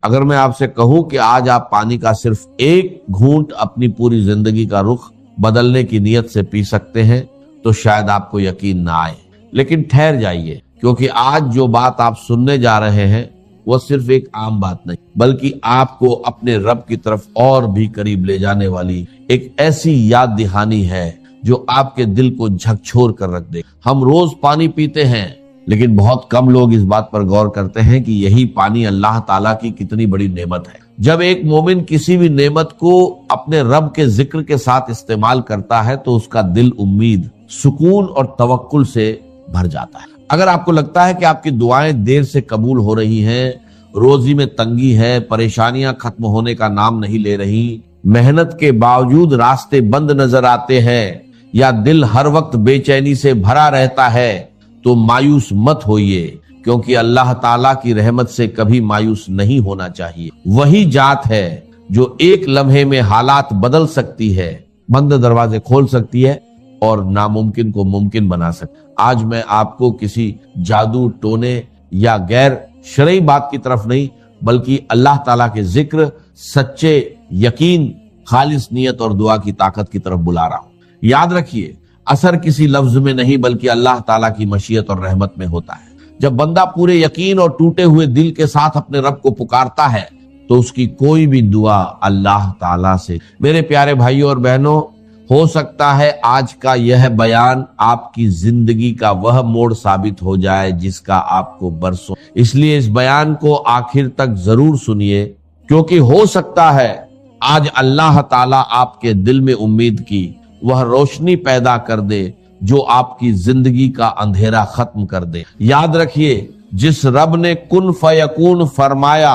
اگر میں آپ سے کہوں کہ آج آپ پانی کا صرف ایک گھونٹ اپنی پوری زندگی کا رخ بدلنے کی نیت سے پی سکتے ہیں تو شاید آپ کو یقین نہ آئے، لیکن ٹھہر جائیے، کیونکہ آج جو بات آپ سننے جا رہے ہیں وہ صرف ایک عام بات نہیں، بلکہ آپ کو اپنے رب کی طرف اور بھی قریب لے جانے والی ایک ایسی یاد دہانی ہے جو آپ کے دل کو جھکجھور کر رکھ دے۔ ہم روز پانی پیتے ہیں، لیکن بہت کم لوگ اس بات پر غور کرتے ہیں کہ یہی پانی اللہ تعالیٰ کی کتنی بڑی نعمت ہے۔ جب ایک مومن کسی بھی نعمت کو اپنے رب کے ذکر کے ساتھ استعمال کرتا ہے تو اس کا دل امید، سکون اور توکل سے بھر جاتا ہے۔ اگر آپ کو لگتا ہے کہ آپ کی دعائیں دیر سے قبول ہو رہی ہیں، روزی میں تنگی ہے، پریشانیاں ختم ہونے کا نام نہیں لے رہی، محنت کے باوجود راستے بند نظر آتے ہیں، یا دل ہر وقت بے چینی سے بھرا رہتا ہے، تو مایوس مت ہوئیے، کیونکہ اللہ تعالیٰ کی رحمت سے کبھی مایوس نہیں ہونا چاہیے۔ وہی ذات ہے جو ایک لمحے میں حالات بدل سکتی ہے، بند دروازے کھول سکتی ہے اور ناممکن کو ممکن بنا سکتی ہے۔ آج میں آپ کو کسی جادو ٹونے یا غیر شرعی بات کی طرف نہیں، بلکہ اللہ تعالیٰ کے ذکر، سچے یقین، خالص نیت اور دعا کی طاقت کی طرف بلا رہا ہوں۔ یاد رکھیے، اثر کسی لفظ میں نہیں بلکہ اللہ تعالیٰ کی مشیت اور رحمت میں ہوتا ہے۔ جب بندہ پورے یقین اور ٹوٹے ہوئے دل کے ساتھ اپنے رب کو پکارتا ہے تو اس کی کوئی بھی دعا اللہ تعالیٰ سے۔ میرے پیارے بھائیوں اور بہنوں، ہو سکتا ہے آج کا یہ بیان آپ کی زندگی کا وہ موڑ ثابت ہو جائے جس کا آپ کو برسوں، اس لیے اس بیان کو آخر تک ضرور سنیے، کیونکہ ہو سکتا ہے آج اللہ تعالیٰ آپ کے دل میں امید کی وہ روشنی پیدا کر دے جو آپ کی زندگی کا اندھیرا ختم کر دے۔ یاد رکھیے، جس رب نے کن فیکون فرمایا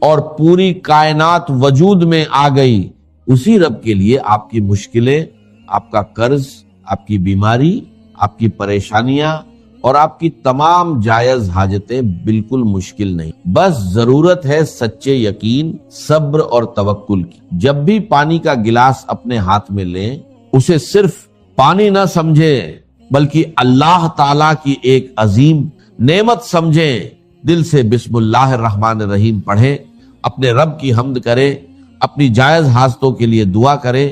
اور پوری کائنات وجود میں آ گئی، اسی رب کے لیے آپ کی مشکلیں، آپ کا قرض، آپ کی بیماری، آپ کی پریشانیاں اور آپ کی تمام جائز حاجتیں بالکل مشکل نہیں۔ بس ضرورت ہے سچے یقین، صبر اور توکل کی۔ جب بھی پانی کا گلاس اپنے ہاتھ میں لیں، اسے صرف پانی نہ سمجھیں بلکہ اللہ تعالیٰ کی ایک عظیم نعمت سمجھیں۔ دل سے بسم اللہ الرحمن الرحیم پڑھیں، اپنے رب کی حمد کریں، اپنی جائز حاجتوں کے لیے دعا کریں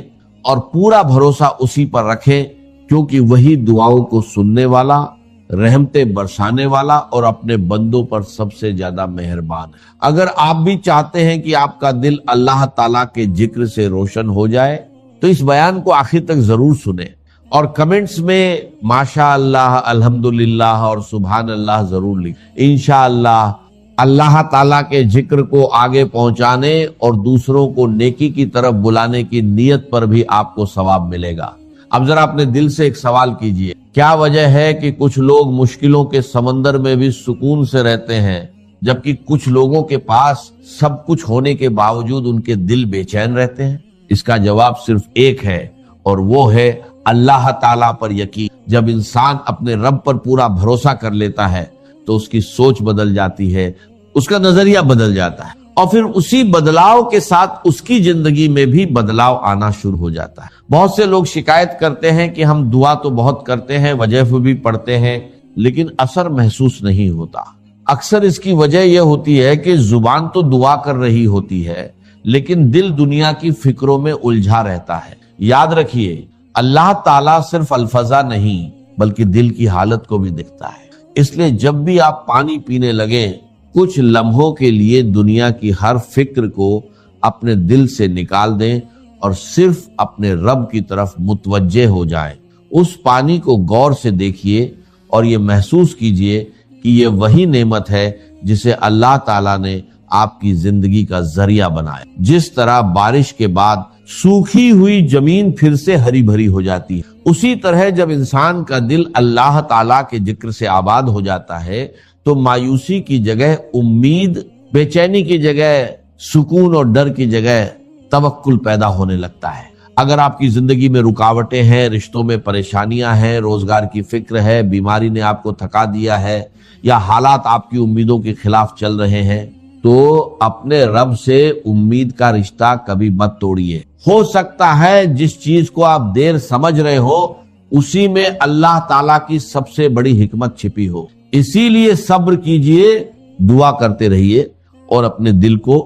اور پورا بھروسہ اسی پر رکھیں، کیونکہ وہی دعاؤں کو سننے والا، رحمتیں برسانے والا اور اپنے بندوں پر سب سے زیادہ مہربان ہے۔ اگر آپ بھی چاہتے ہیں کہ آپ کا دل اللہ تعالیٰ کے ذکر سے روشن ہو جائے تو اس بیان کو آخر تک ضرور سنیں اور کمنٹس میں ماشاء اللہ، الحمدللہ اور سبحان اللہ ضرور لکھیں۔ انشاءاللہ اللہ تعالیٰ کے ذکر کو آگے پہنچانے اور دوسروں کو نیکی کی طرف بلانے کی نیت پر بھی آپ کو ثواب ملے گا۔ اب ذرا اپنے دل سے ایک سوال کیجئے، کیا وجہ ہے کہ کچھ لوگ مشکلوں کے سمندر میں بھی سکون سے رہتے ہیں، جبکہ کچھ لوگوں کے پاس سب کچھ ہونے کے باوجود ان کے دل بے چین رہتے ہیں؟ اس کا جواب صرف ایک ہے، اور وہ ہے اللہ تعالیٰ پر یقین۔ جب انسان اپنے رب پر پورا بھروسہ کر لیتا ہے تو اس کی سوچ بدل جاتی ہے، اس کا نظریہ بدل جاتا ہے، اور پھر اسی بدلاؤ کے ساتھ اس کی زندگی میں بھی بدلاؤ آنا شروع ہو جاتا ہے۔ بہت سے لوگ شکایت کرتے ہیں کہ ہم دعا تو بہت کرتے ہیں، وظیفے بھی پڑھتے ہیں، لیکن اثر محسوس نہیں ہوتا۔ اکثر اس کی وجہ یہ ہوتی ہے کہ زبان تو دعا کر رہی ہوتی ہے، لیکن دل دنیا کی فکروں میں الجھا رہتا ہے۔ یاد رکھیے، اللہ تعالیٰ صرف الفاظ نہیں بلکہ دل کی حالت کو بھی دیکھتا ہے۔ اس لیے جب بھی آپ پانی پینے لگیں، کچھ لمحوں کے لیے دنیا کی ہر فکر کو اپنے دل سے نکال دیں اور صرف اپنے رب کی طرف متوجہ ہو جائیں۔ اس پانی کو غور سے دیکھیے اور یہ محسوس کیجئے کہ یہ وہی نعمت ہے جسے اللہ تعالیٰ نے آپ کی زندگی کا ذریعہ بنایا۔ جس طرح بارش کے بعد سوکھی ہوئی زمین پھر سے ہری بھری ہو جاتی ہے، اسی طرح جب انسان کا دل اللہ تعالیٰ کے ذکر سے آباد ہو جاتا ہے تو مایوسی کی جگہ امید، بے چینی کی جگہ سکون اور ڈر کی جگہ توکل پیدا ہونے لگتا ہے۔ اگر آپ کی زندگی میں رکاوٹیں ہیں، رشتوں میں پریشانیاں ہیں، روزگار کی فکر ہے، بیماری نے آپ کو تھکا دیا ہے، یا حالات آپ کی امیدوں کے خلاف چل رہے ہیں، تو اپنے رب سے امید کا رشتہ کبھی مت توڑیے۔ ہو سکتا ہے جس چیز کو آپ دیر سمجھ رہے ہو اسی میں اللہ تعالیٰ کی سب سے بڑی حکمت چھپی ہو۔ اسی لیے صبر کیجئے، دعا کرتے رہیے اور اپنے دل کو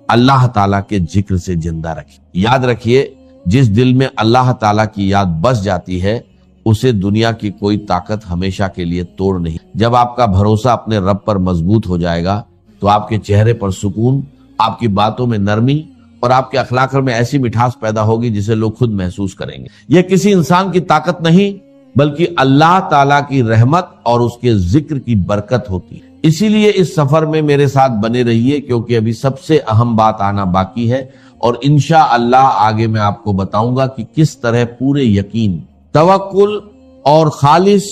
اللہ تعالیٰ کے ذکر سے زندہ رکھیے۔ یاد رکھیے، جس دل میں اللہ تعالیٰ کی یاد بس جاتی ہے اسے دنیا کی کوئی طاقت ہمیشہ کے لیے توڑ نہیں۔ جب آپ کا بھروسہ اپنے رب پر مضبوط ہو جائے گا تو آپ کے چہرے پر سکون، آپ کی باتوں میں نرمی اور آپ کے اخلاق میں ایسی مٹھاس پیدا ہوگی جسے لوگ خود محسوس کریں گے۔ یہ کسی انسان کی طاقت نہیں بلکہ اللہ تعالیٰ کی رحمت اور اس کے ذکر کی برکت ہوتی ہے۔ اسی لیے اس سفر میں میرے ساتھ بنے رہیے، کیونکہ ابھی سب سے اہم بات آنا باقی ہے، اور انشاءاللہ آگے میں آپ کو بتاؤں گا کہ کس طرح پورے یقین، توکل اور خالص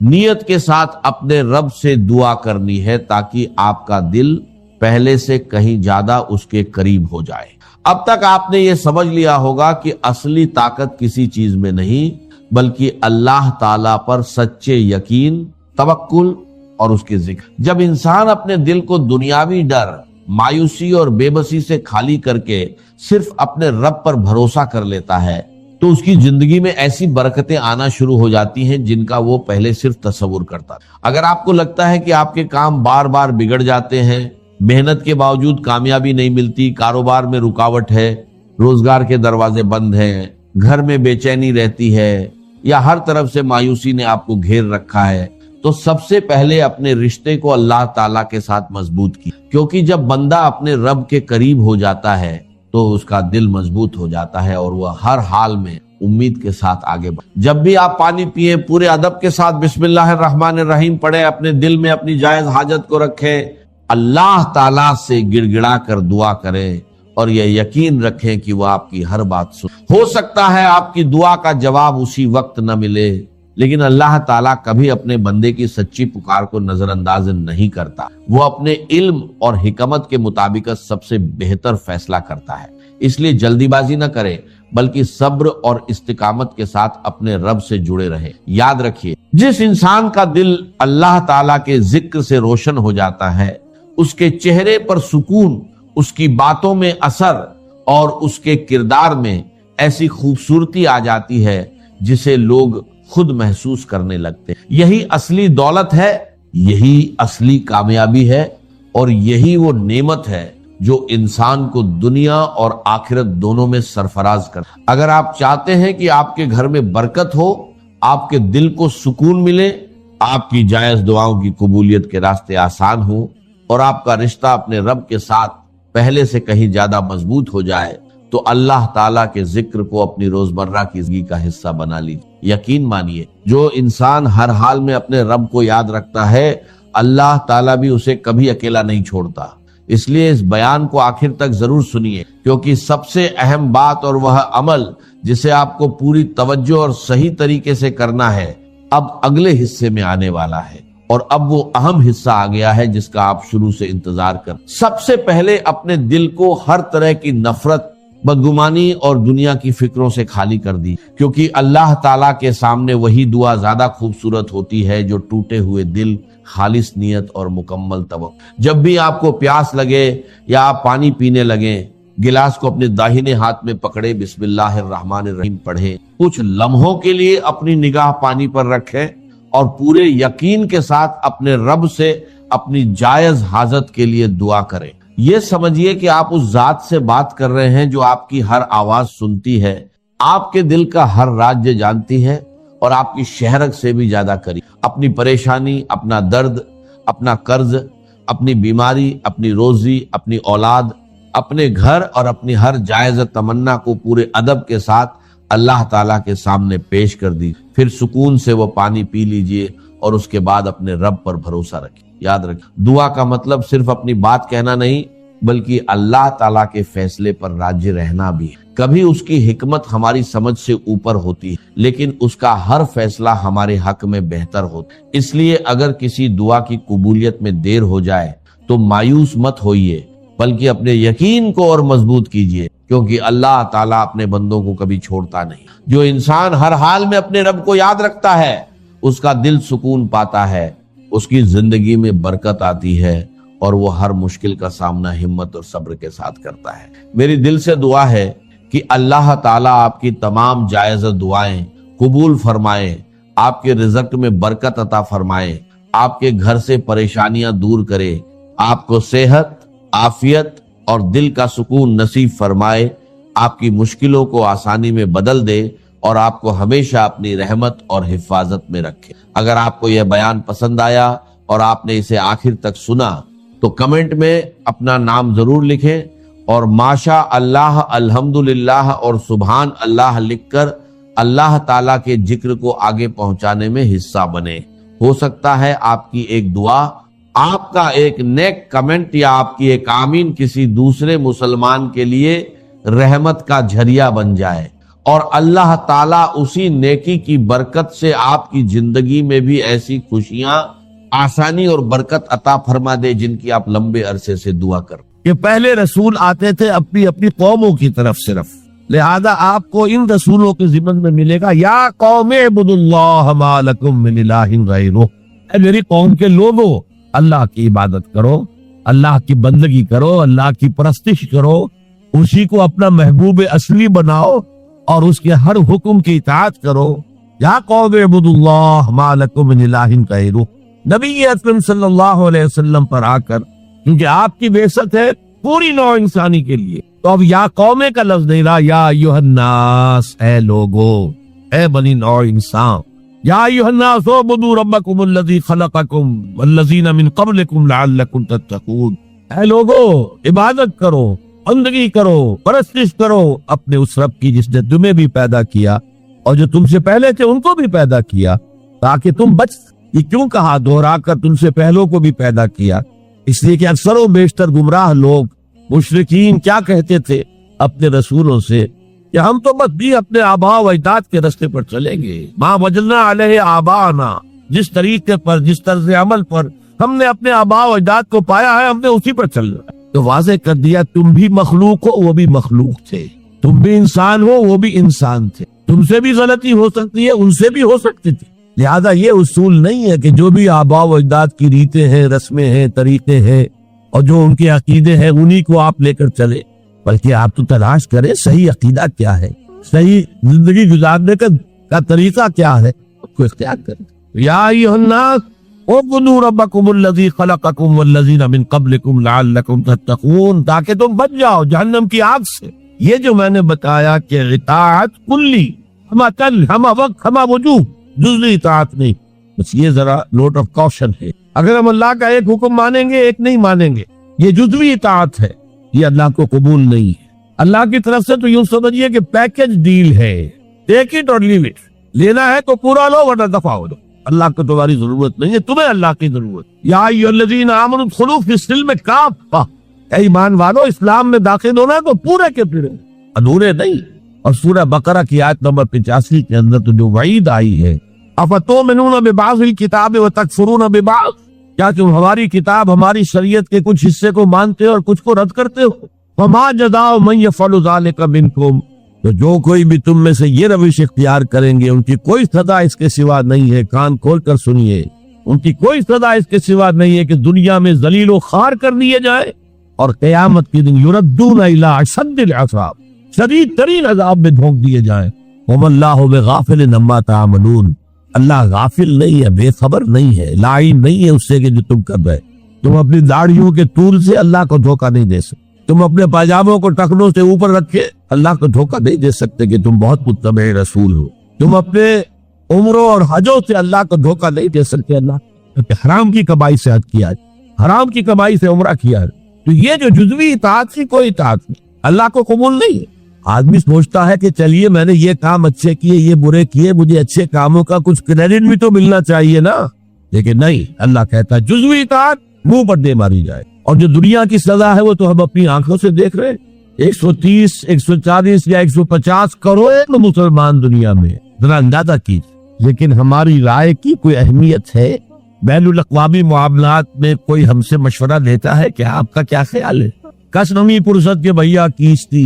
نیت کے ساتھ اپنے رب سے دعا کرنی ہے تاکہ آپ کا دل پہلے سے کہیں زیادہ اس کے قریب ہو جائے۔ اب تک آپ نے یہ سمجھ لیا ہوگا کہ اصلی طاقت کسی چیز میں نہیں بلکہ اللہ تعالیٰ پر سچے یقین، توکل اور اس کے ذکر۔ جب انسان اپنے دل کو دنیاوی ڈر، مایوسی اور بے بسی سے خالی کر کے صرف اپنے رب پر بھروسہ کر لیتا ہے تو اس کی زندگی میں ایسی برکتیں آنا شروع ہو جاتی ہیں جن کا وہ پہلے صرف تصور کرتا تھا۔ اگر آپ کو لگتا ہے کہ آپ کے کام بار بار بگڑ جاتے ہیں، محنت کے باوجود کامیابی نہیں ملتی، کاروبار میں رکاوٹ ہے، روزگار کے دروازے بند ہیں، گھر میں بے چینی رہتی ہے، یا ہر طرف سے مایوسی نے آپ کو گھیر رکھا ہے، تو سب سے پہلے اپنے رشتے کو اللہ تعالیٰ کے ساتھ مضبوط کی، کیونکہ جب بندہ اپنے رب کے قریب ہو جاتا ہے تو اس کا دل مضبوط ہو جاتا ہے اور وہ ہر حال میں امید کے ساتھ آگے بڑھے۔ جب بھی آپ پانی پیئیں پورے ادب کے ساتھ بسم اللہ الرحمن الرحیم پڑھیں، اپنے دل میں اپنی جائز حاجت کو رکھیں، اللہ تعالیٰ سے گڑ گڑا کر دعا کریں اور یہ یقین رکھیں کہ وہ آپ کی ہر بات سن۔ ہو سکتا ہے آپ کی دعا کا جواب اسی وقت نہ ملے، لیکن اللہ تعالیٰ کبھی اپنے بندے کی سچی پکار کو نظر انداز نہیں کرتا۔ وہ اپنے علم اور حکمت کے مطابق سب سے بہتر فیصلہ کرتا ہے، اس لیے جلدی بازی نہ کرے بلکہ صبر اور استقامت کے ساتھ اپنے رب سے جڑے رہے۔ یاد رکھیے، جس انسان کا دل اللہ تعالیٰ کے ذکر سے روشن ہو جاتا ہے اس کے چہرے پر سکون، اس کی باتوں میں اثر اور اس کے کردار میں ایسی خوبصورتی آ جاتی ہے جسے لوگ خود محسوس کرنے لگتے ہیں۔ یہی اصلی دولت ہے، یہی اصلی کامیابی ہے اور یہی وہ نعمت ہے جو انسان کو دنیا اور آخرت دونوں میں سرفراز کرتا ہے۔ اگر آپ چاہتے ہیں کہ آپ کے گھر میں برکت ہو، آپ کے دل کو سکون ملے، آپ کی جائز دعاؤں کی قبولیت کے راستے آسان ہوں اور آپ کا رشتہ اپنے رب کے ساتھ پہلے سے کہیں زیادہ مضبوط ہو جائے، تو اللہ تعالیٰ کے ذکر کو اپنی روزمرہ کی زندگی کا حصہ بنا لیجیے۔ یقین مانیے، جو انسان ہر حال میں اپنے رب کو یاد رکھتا ہے، اللہ تعالیٰ بھی اسے کبھی اکیلا نہیں چھوڑتا۔ اس لیے اس بیان کو آخر تک ضرور سنیے، کیونکہ سب سے اہم بات اور وہ عمل جسے آپ کو پوری توجہ اور صحیح طریقے سے کرنا ہے اب اگلے حصے میں آنے والا ہے، اور اب وہ اہم حصہ آ گیا ہے جس کا آپ شروع سے انتظار کر۔ سب سے پہلے اپنے دل کو ہر طرح کی نفرت، بدگمانی اور دنیا کی فکروں سے خالی کر دی، کیونکہ اللہ تعالیٰ کے سامنے وہی دعا زیادہ خوبصورت ہوتی ہے جو ٹوٹے ہوئے دل، خالص نیت اور مکمل توکل۔ جب بھی آپ کو پیاس لگے یا آپ پانی پینے لگیں، گلاس کو اپنے داہنے ہاتھ میں پکڑے، بسم اللہ الرحمن الرحیم پڑھیں، کچھ لمحوں کے لیے اپنی نگاہ پانی پر رکھیں اور پورے یقین کے ساتھ اپنے رب سے اپنی جائز حاجت کے لیے دعا کریں۔ یہ سمجھیے کہ آپ اس ذات سے بات کر رہے ہیں جو آپ کی ہر آواز سنتی ہے، آپ کے دل کا ہر راز جانتی ہے اور آپ کی شہرت سے بھی زیادہ قریب۔ اپنی پریشانی، اپنا درد، اپنا قرض، اپنی بیماری، اپنی روزی، اپنی اولاد، اپنے گھر اور اپنی ہر جائز تمنا کو پورے ادب کے ساتھ اللہ تعالیٰ کے سامنے پیش کر دی، پھر سکون سے وہ پانی پی لیجئے اور اس کے بعد اپنے رب پر بھروسہ رکھیں۔ یاد رکھیں، دعا کا مطلب صرف اپنی بات کہنا نہیں بلکہ اللہ تعالیٰ کے فیصلے پر راضی رہنا بھی ہے۔ کبھی اس کی حکمت ہماری سمجھ سے اوپر ہوتی ہے، لیکن اس کا ہر فیصلہ ہمارے حق میں بہتر ہوتا ہے۔ اس لیے اگر کسی دعا کی قبولیت میں دیر ہو جائے تو مایوس مت ہوئیے، بلکہ اپنے یقین کو اور مضبوط کیجئے، کیونکہ اللہ تعالیٰ اپنے بندوں کو کبھی چھوڑتا نہیں۔ جو انسان ہر حال میں اپنے رب کو یاد رکھتا ہے، اس کا دل سکون پاتا ہے، اس کی زندگی میں برکت آتی ہے اور وہ ہر مشکل کا سامنا ہمت اور صبر کے ساتھ کرتا ہے۔ میری دل سے دعا ہے کہ اللہ تعالیٰ آپ کی تمام جائز دعائیں قبول فرمائے، آپ کے رزق میں برکت عطا فرمائے، آپ کے گھر سے پریشانیاں دور کرے، آپ کو صحت، عافیت اور دل کا سکون نصیب فرمائے، آپ کی مشکلوں کو آسانی میں بدل دے اور آپ کو ہمیشہ اپنی رحمت اور حفاظت میں رکھے۔ اگر آپ کو یہ بیان پسند آیا اور آپ نے اسے آخر تک سنا تو کمنٹ میں اپنا نام ضرور لکھیں اور ماشاء اللہ، الحمدللہ اور سبحان اللہ لکھ کر اللہ تعالیٰ کے ذکر کو آگے پہنچانے میں حصہ بنے۔ ہو سکتا ہے آپ کی ایک دعا، آپ کا ایک نیک کمنٹ یا آپ کی ایک آمین کسی دوسرے مسلمان کے لیے رحمت کا جھریا بن جائے، اور اللہ تعالیٰ اسی نیکی کی برکت سے آپ کی زندگی میں بھی ایسی خوشیاں، آسانی اور برکت عطا فرما دے جن کی آپ لمبے عرصے سے دعا کریں۔ کہ پہلے رسول آتے تھے اپنی اپنی قوموں کی طرف صرف، لہذا آپ کو ان رسولوں کے ضمن میں ملے گا یا قوم اعبدوا اللہ ما لکم من الہ غیرہ، اے میری قوم کے لوگوں اللہ کی عبادت کرو، اللہ کی بندگی کرو، اللہ کی پرستش کرو، اسی کو اپنا محبوب اصلی بناؤ اور اس کے ہر حکم کی اطاعت کرو۔ یا قوم اعبدوا اللہ ما لکم من الہ غیرہ، نبی اکرم صلی اللہ علیہ وسلم پر آ کر، کیونکہ آپ کی بعثت ہے پوری نوع انسانی کے لیے، تو اب یا قومے کا لفظ نہیں رہا، یا ایھا الناس، اے لوگو، اے بنی نوع انسان، یا ایھا الناس اعبدوا ربکم الذی خلقکم والذین من قبلکم لعلکم تتقون، اے لوگو عبادت کرو، بندگی کرو، پرستش کرو اپنے اس رب کی جس نے تمہیں بھی پیدا کیا اور جو تم سے پہلے تھے ان کو بھی پیدا کیا تاکہ تم بچ۔ یہ کیوں کہا دوہرا کر تم سے پہلوں کو بھی پیدا کیا؟ اس لیے کہ اکثر و بیشتر گمراہ لوگ مشرکین کیا کہتے تھے اپنے رسولوں سے کہ ہم تو بس بھی اپنے آباء و اجداد کے راستے پر چلیں گے، ما وجدنا علیہ آباءنا، جس طریقے پر، جس طرز عمل پر ہم نے اپنے آباء و اجداد کو پایا ہے ہم نے اسی پر چلنا ہے۔ تو واضح کر دیا تم بھی مخلوق ہو، وہ بھی مخلوق تھے، تم بھی انسان ہو، وہ بھی انسان تھے، تم سے بھی غلطی ہو سکتی ہے، ان سے بھی ہو سکتی تھی۔ لہذا یہ اصول نہیں ہے کہ جو بھی آباء و اجداد کی ریتیں ہیں، رسمیں ہیں، طریقے ہیں اور جو ان کے عقیدے ہیں انہی کو آپ لے کر چلے، بلکہ آپ تو تلاش کریں صحیح عقیدہ کیا ہے، صحیح زندگی گزارنے کا طریقہ کیا ہے، اس کو اختیار کریں۔ یا ایھا الناس اعبدوا ربکم الذی خلقکم والذین من قبلکم لعلکم تتقون، تاکہ تم بچ جاؤ جہنم کی آگ سے۔ یہ جو میں نے بتایا کہ اطاعت کلی، ہمہ کل، ہمہ وقت، ہمہ وجوب، جزوی اطاعت نہیں، بس یہ ذرا نوٹ آف کوشن ہے۔ اگر ہم اللہ کا ایک حکم مانیں گے ایک نہیں مانیں گے، یہ جزوی اطاعت ہے، یہ اللہ کو قبول نہیں ہے۔ اللہ کی طرف سے تو یوں سمجھیے کہ پیکج ڈیل ہے، ٹیک اٹ اور لیو اٹ، لینا ہے تو پورا لو ورنہ دفع ہو دو۔ اللہ کو تمہاری ضرورت نہیں ہے، تمہیں اللہ کی ضرورت۔ یا ایھا الذین آمنوا ادخلوا فی السلم کافہ، اے ایمان والو اسلام میں داخل ہونا ہے تو پورے کے پورے، ادھورے نہیں۔ اور سورہ بقرہ کی آیت نمبر 85 کے اندر تو جو وعید آئی ہے، افتؤمنون ببعض الکتاب وتکفرون ببعض، کیا تم ہماری کتاب، ہماری شریعت کے کچھ حصے کو مانتے ہو اور کچھ کو رد کرتے ہو؟ وما جزاء من یفعل ذلک منکم، تو جو کوئی بھی تم میں سے یہ روش اختیار کریں گے ان کی کوئی سزا اس کے سوا نہیں ہے، کان کھول کر سنیے، ان کی کوئی سزا اس کے سوا نہیں ہے کہ دنیا میں ذلیل و خوار کر دیے جائے اور قیامت کے دن یردون الی اشد العذاب، شدید ترین عذاب میں دھونک دیے جائیں۔ وما اللہ بغافل عما تعملون، اللہ غافل نہیں ہے، بے خبر نہیں ہے، لائن نہیں ہے اس سے کہ جو تم کر رہے۔ تم اپنی داڑھیوں کے طول سے اللہ کو دھوکہ نہیں دے سکتے، تم اپنے پاجاموں کو ٹخنوں سے اوپر رکھے اللہ کو دھوکہ نہیں دے سکتے کہ تم بہت متبع رسول ہو، تم اپنے عمروں اور حجوں سے اللہ کو دھوکہ نہیں دے سکتے۔ اللہ کہ حرام کی کمائی سے حج کیا، حرام کی کمائی سے عمرہ کیا، تو یہ جو جزوی اطاعت کی کوئی اطاعت نہیں، اللہ کو قبول نہیں ہے۔ آدمی سوچتا ہے کہ چلیے میں نے یہ کام اچھے کیے، یہ برے کیے، مجھے اچھے کاموں کا کچھ کریڈٹ بھی تو ملنا چاہیے نا، لیکن نہیں، اللہ کہتا ہے جزوی اطاعت منہ پر دے ماری جائے۔ اور جو دنیا کی سزا ہے وہ تو ہم اپنی آنکھوں سے دیکھ رہے ہیں، 130، 140 یا 150 کروڑ مسلمان دنیا میں، ذرا اندازہ کیجیے۔ لیکن ہماری رائے کی کوئی اہمیت ہے؟ بین الاقوامی معاملات میں کوئی ہم سے مشورہ لیتا ہے کہ آپ کا کیا خیال ہے؟ کس نمی پرست کے بھیا کیستی،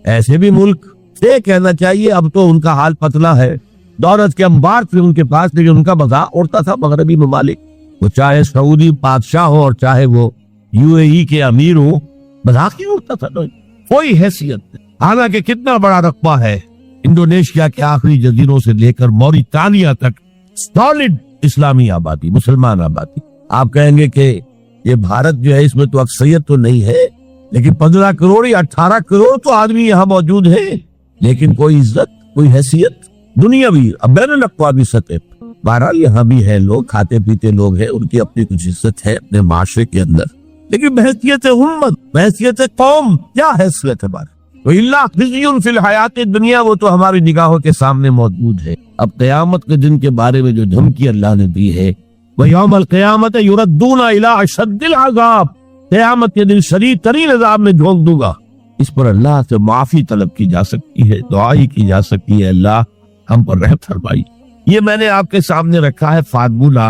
ایسے بھی ملک سے کہنا چاہیے اب تو ان کا حال پتلا ہے، دولت کے انبار تھے ان کے پاس، لیکن ان کا مذاق اڑتا تھا مغربی ممالک، وہ چاہے سعودی بادشاہ ہو اور چاہے وہ UAE کے امیر ہو، مذاق ہی اڑتا تھا، کوئی حیثیت نہیں۔ حالانکہ کتنا بڑا رقبہ ہے انڈونیشیا کے آخری جزیروں سے لے کر موریتانیہ تک، سالڈ اسلامی آبادی، مسلمان آبادی۔ آپ کہیں گے کہ یہ بھارت جو ہے اس میں تو اکثریت تو نہیں ہے، لیکن 15 کروڑ یا 18 کروڑ تو آدمی یہاں موجود ہے، لیکن کوئی عزت، کوئی حیثیت دنیاوی بین الاقوامی سطح پر۔ بہرحال یہاں بھی ہے لوگ، کھاتے پیتے لوگ ہیں، ان کی اپنی کچھ عزت ہے اپنے معاشرے کے اندر، لیکن بحیثیت امت، بحیثیت قوم کیا حیثیت ہے ہماری؟ وَإِلَّا خِزْيٌ فِي الْحَيَاةِ الدُّنْيَا، وہ تو ہماری نگاہوں کے سامنے موجود ہے۔ اب قیامت کے دن کے بارے میں جو دھمکی اللہ نے دی ہے، وَيَوْمَ الْقِيَامَةِ يُرَدُّونَ إِلَىٰ أَشَدِّ الْعَذَابِ، قیامت کے دن شدید ترین عذاب میں جھونک دوں گا۔ اس پر اللہ سے معافی طلب کی جا سکتی ہے، دعائی کی جا سکتی ہے، اللہ ہم پر رحم فرمائی۔ یہ میں نے آپ کے سامنے رکھا ہے فارمولہ،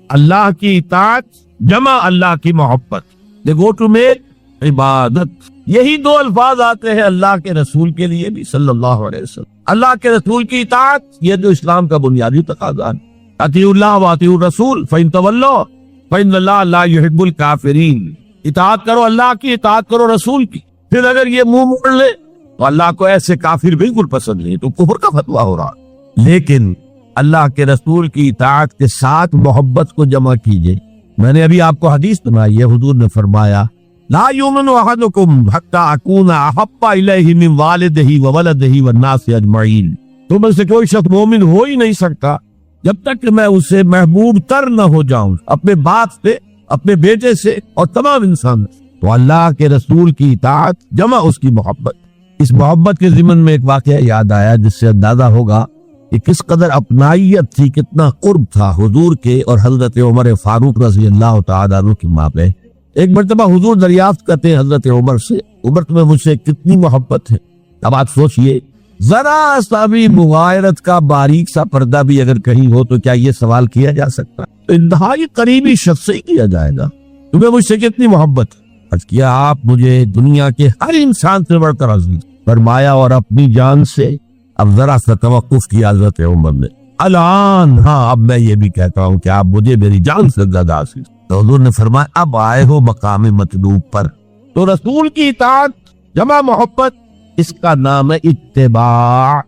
اللہ کی اطاعت جمع اللہ کی محبت، دے گو ٹو میک عبادت۔ یہی دو الفاظ آتے ہیں اللہ کے رسول کے لیے بھی صلی اللہ علیہ وسلم۔ اللہ کے رسول کی اطاعت، یہ جو اسلام کا بنیادی تقاضا ہے، اطیعوا اللہ واطیعوا الرسول فإن تولوا فإن اللہ لا يحب الکافرین۔ اطاعت کرو اللہ کی، اطاعت کرو رسول کی، پھر اگر یہ منہ موڑ لے تو اللہ کو ایسے کافر بالکل پسند نہیں، تو کفر کا فتویٰ ہو رہا۔ لیکن اللہ کے رسول کی اطاعت کے ساتھ محبت کو جمع کیجئے۔ میں نے ابھی آپ کو حدیث سنائی ہے، حضور نے فرمایا لا یؤمن احدکم حتی اکون احب الیہ من والدہ وولدہ والناس اجمعین۔ تم میں سے کوئی شخص مومن ہو ہی نہیں سکتا جب تک کہ میں اسے محبوب تر نہ ہو جاؤں، اپنے باپ سے، اپنے بیٹے سے اور تمام انسان سے۔ تو اللہ کے رسول کی اطاعت جمع اس کی محبت۔ اس محبت کے ضمن میں ایک واقعہ یاد آیا جس سے اندازہ ہوگا کہ کس قدر اپنائیت تھی، کتنا قرب تھا حضور کے اور حضرت عمر فاروق رضی اللہ تعالیٰ عنہ کے مابین۔ ایک مرتبہ حضور دریافت کرتے ہیں حضرت عمر سے، عمر تمہیں مجھ سے کتنی محبت ہے؟ اب آپ سوچئے، ذرا سا بھی مغایرت کا باریک سا پردہ بھی اگر کہیں ہو تو کیا یہ سوال کیا جا سکتا؟ تو انتہائی قریبی شخص سے ہی کیا جائے گا، تمہیں مجھ سے کتنی محبت؟ عرض کیا آپ مجھے دنیا کے ہر انسان سے بڑھ کر عزیز۔ فرمایا اور اپنی جان سے؟ اب ذرا سا توقف کیا حضرت عمر نے، الان ہاں اب میں یہ بھی کہتا ہوں کہ آپ مجھے میری جان سے زیادہ عزیز۔ تو حضور نے فرمایا اب آئے ہو مقام مطلوب پر۔ تو رسول کی اطاعت جمع محبت، اس کا نام ہے اتباع،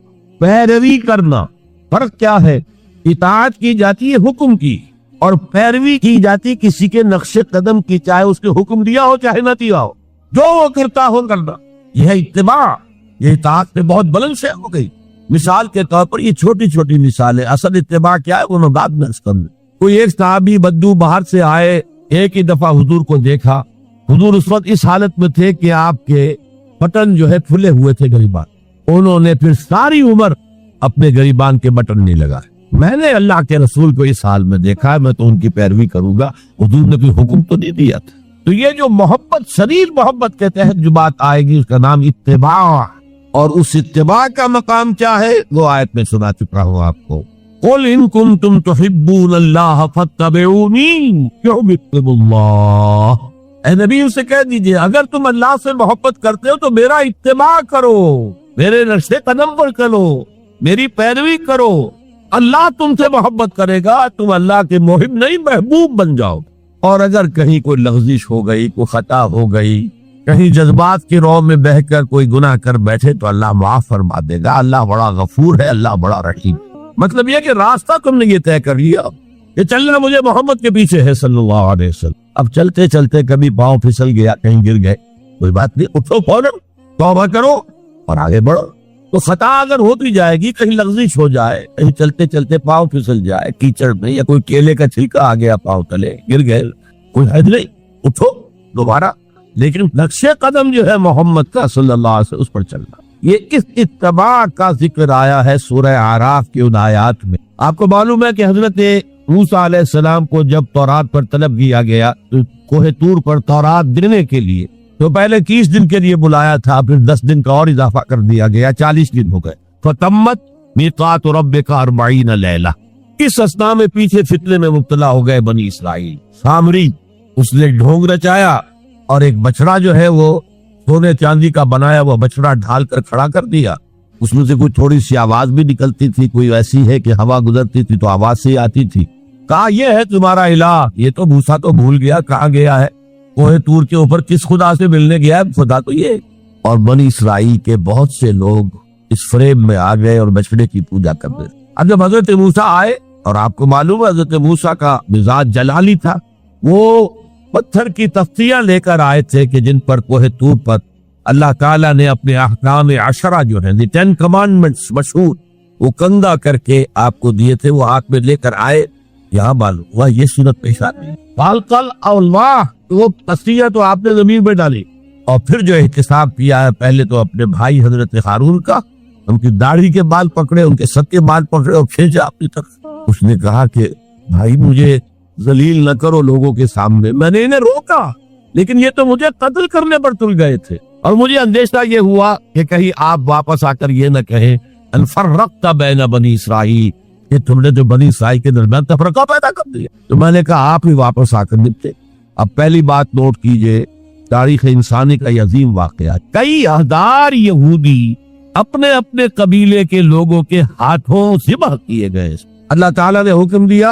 پیروی کرنا۔ فرق کیا ہے؟ اطاعت کی جاتی ہے حکم کی، اور پیروی کی جاتی کسی کے نقش قدم کی، چاہے اس کے حکم دیا ہو چاہے نہ دیا ہو، جو وہ کرتا ہو کرنا، یہ ہے اتباع۔ یہ اطاعت پہ بہت بلند سے ہو گئی۔ مثال کے طور پر یہ چھوٹی چھوٹی مثالیں، اصل اتباع کیا ہے وہ میں بعد میں کروں۔ کوئی ایک صحابی بدو باہر سے آئے، ایک ہی دفعہ حضور کو دیکھا، حضور اس وقت اس حالت میں تھے کہ آپ کے بٹن جو ہے پھلے ہوئے تھے گریبان، انہوں نے پھر ساری عمر اپنے گریبان کے بٹن نہیں لگائے۔ میں نے اللہ کے رسول کو اس حال میں دیکھا ہے، میں تو ان کی پیروی کروں گا، حضور نے کوئی حکم تو نہیں دیا تھا۔ تو یہ جو محبت، شدید محبت کے تحت جو بات آئے گی اس کا نام اتباع، اور اس اتباع کا مقام کیا ہے وہ آیت میں سنا چکا ہوں آپ کو۔ قُلْ إِن كُنتُمْ تُحِبُّونَ اللَّهَ فَاتَّبِعُونِي يُحْبِبْكُمُ اللَّهُ۔ اے نبی اسے کہہ دیجئے اگر تم اللہ سے محبت کرتے ہو تو میرا اتباع کرو، میرے نقش قدم پر چلو، میری پیروی کرو، اللہ تم سے محبت کرے گا، تم اللہ کے محب نہیں محبوب بن جاؤ۔ اور اگر کہیں کوئی لغزش ہو گئی، کوئی خطا ہو گئی، کہیں جذبات کی رو میں بہ کر کوئی گناہ کر بیٹھے تو اللہ معاف فرما دے گا۔ اللہ بڑا غفور ہے، اللہ بڑا رحیم۔ مطلب یہ کہ راستہ تم نے یہ طے کر لیا کہ چلنا مجھے محمد کے پیچھے ہے صلی اللہ علیہ وسلم۔ اب چلتے چلتے کبھی پاؤں پھسل گیا، کہیں گر گئے، کوئی بات نہیں، اٹھو فوراً توبہ کرو اور آگے بڑھو۔ تو خطا اگر ہوتی جائے گی، کہیں لغزش ہو جائے، کہیں چلتے چلتے پاؤں پھسل جائے کیچڑ میں، یا کوئی کیلے کا چھلکا آ گیا پاؤں تلے، گر گئے، کوئی حد نہیں، اٹھو دوبارہ۔ لیکن نقش قدم جو ہے محمد کا صلی اللہ علیہ وسلم، اس پر چلنا۔ یہ اس اتباع کا ذکر آیا ہے سورہ اعراف کی ان آیات میں۔ آپ کو معلوم ہے کہ حضرت موسیٰ علیہ السلام کو جب تورات پر طلب کیا گیا تو کوہ طور پر تورات دینے کے لیے، تو پہلے 30 دن کے لیے بلایا تھا، پھر 10 دن کا اور اضافہ کر دیا گیا، 40 دن ہو گئے۔ فَتَمَّتْ مِيقَاتُ رَبِّكَ 40 لَيْلَةً۔ اس اسنا میں پیچھے فتنے میں مبتلا ہو گئے بنی اسرائیل۔ سامری اس نے ڈھونگ رچایا اور ایک بچڑا جو ہے وہ سونے چاندی کا بنایا وہ بچڑا ڈھال کر کھڑا کر دیا، اس میں سے کوئی تھوڑی سی آواز بھی نکلتی تھی، کوئی ایسی ہے کہ ہوا گزرتی تھی تو آواز سے آتی تھی۔ کہا یہ ہے تمہارا الہ۔ یہ تو موسیٰ تو بھول گیا کہاں گیا ہے، کوہ طور کے اوپر کس خدا سے ملنے گیا ہے، خدا تو یہ۔ اور بنی اسرائیل کے بہت سے لوگ اس فریب میں آ گئے اور بچڑے کی پوجا کر رہے۔ اب جب حضرت موسیٰ آئے، اور آپ کو معلوم ہے حضرت موسیٰ کا مزاج جلالی تھا، وہ پتھر کی تختیاں لے کر آئے تھے کہ جن پر کوہ طور پر اللہ تعالیٰ نے اپنے احکام عشرہ جو ہیں 10 کمانڈمنٹس مشہور وہ کندہ کر کے آپ کو دیے تھے، وہ ہاتھ میں لے کر آئے، یہاں معلوم ہوا یہ صورت پیش آتی ہے۔ فالقل اللہ، وہ تختیاں تو آپ نے زمین پہ ڈالی، اور پھر جو احتساب کیا ہے پہلے تو اپنے بھائی حضرت ہارون کا، ان کی داڑھی کے بال پکڑے، ان کے سر کے بال پکڑے اور کھینچا اپنی طرف۔ اس نے کہا کہ بھائی مجھے ذلیل نہ کرو لوگوں کے سامنے، میں نے انہیں روکا لیکن یہ تو مجھے قتل کرنے پر تل گئے تھے، اور مجھے اندیشہ یہ ہوا کہ کہیں آپ واپس آ کر یہ نہ کہیں ان فرقت بین بنی اسرائیل، کہ تم نے جو بنی اسرائیل کے درمیان تفرقہ پیدا کر دیا۔ تو میں نے کہا آپ ہی واپس آ کر نپٹے۔ اب پہلی بات نوٹ کیجئے، تاریخ انسانی کا یہ عظیم واقعہ، کئی ہزار یہودی اپنے اپنے قبیلے کے لوگوں کے ہاتھوں ذبح کیے گئے۔ اللہ تعالیٰ نے حکم دیا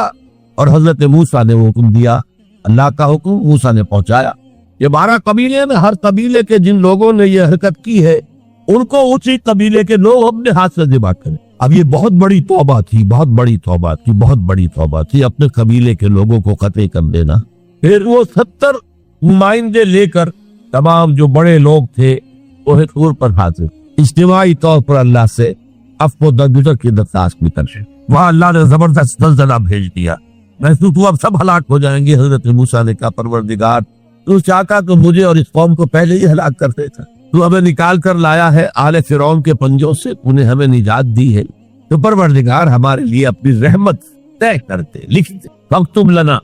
اور حضرت موسیٰ نے وہ حکم دیا، اللہ کا حکم موسیٰ نے پہنچایا۔ یہ 12 قبیلے ہیں، ہر قبیلے کے جن لوگوں نے یہ حرکت کی ہے ان کو اسی قبیلے کے لوگ اپنے ہاتھ سے ذبح کریں۔ اب یہ بہت بڑی توبہ تھی، بہت بڑی توبہ تھی، بہت بڑی توبہ تھی، اپنے قبیلے کے لوگوں کو قتل کر دینا۔ پھر وہ 70 نمائندے لے کر تمام جو بڑے لوگ تھے وہ طور پر حاضر، اجتماعی طور پر اللہ سے عفو و درگزر کی درخواست بھی کرتے۔ وہاں اللہ نے زبردست زلزلہ بھیج دیا، محسوس ہوا اب سب ہلاک ہو جائیں گے۔ حضرت موسیٰ نے کہا پروردگار تو چاہتا تو مجھے اور اس قوم کو پہلے ہی ہلاک کر دیتا، تو ہمیں نکال کر لایا ہے آل فرعون کے پنجوں سے، انہیں ہمیں نجات دی ہے، تو پروردگار ہمارے لیے اپنی رحمت طے کر دے، لکھ دے، فاکتب لنا،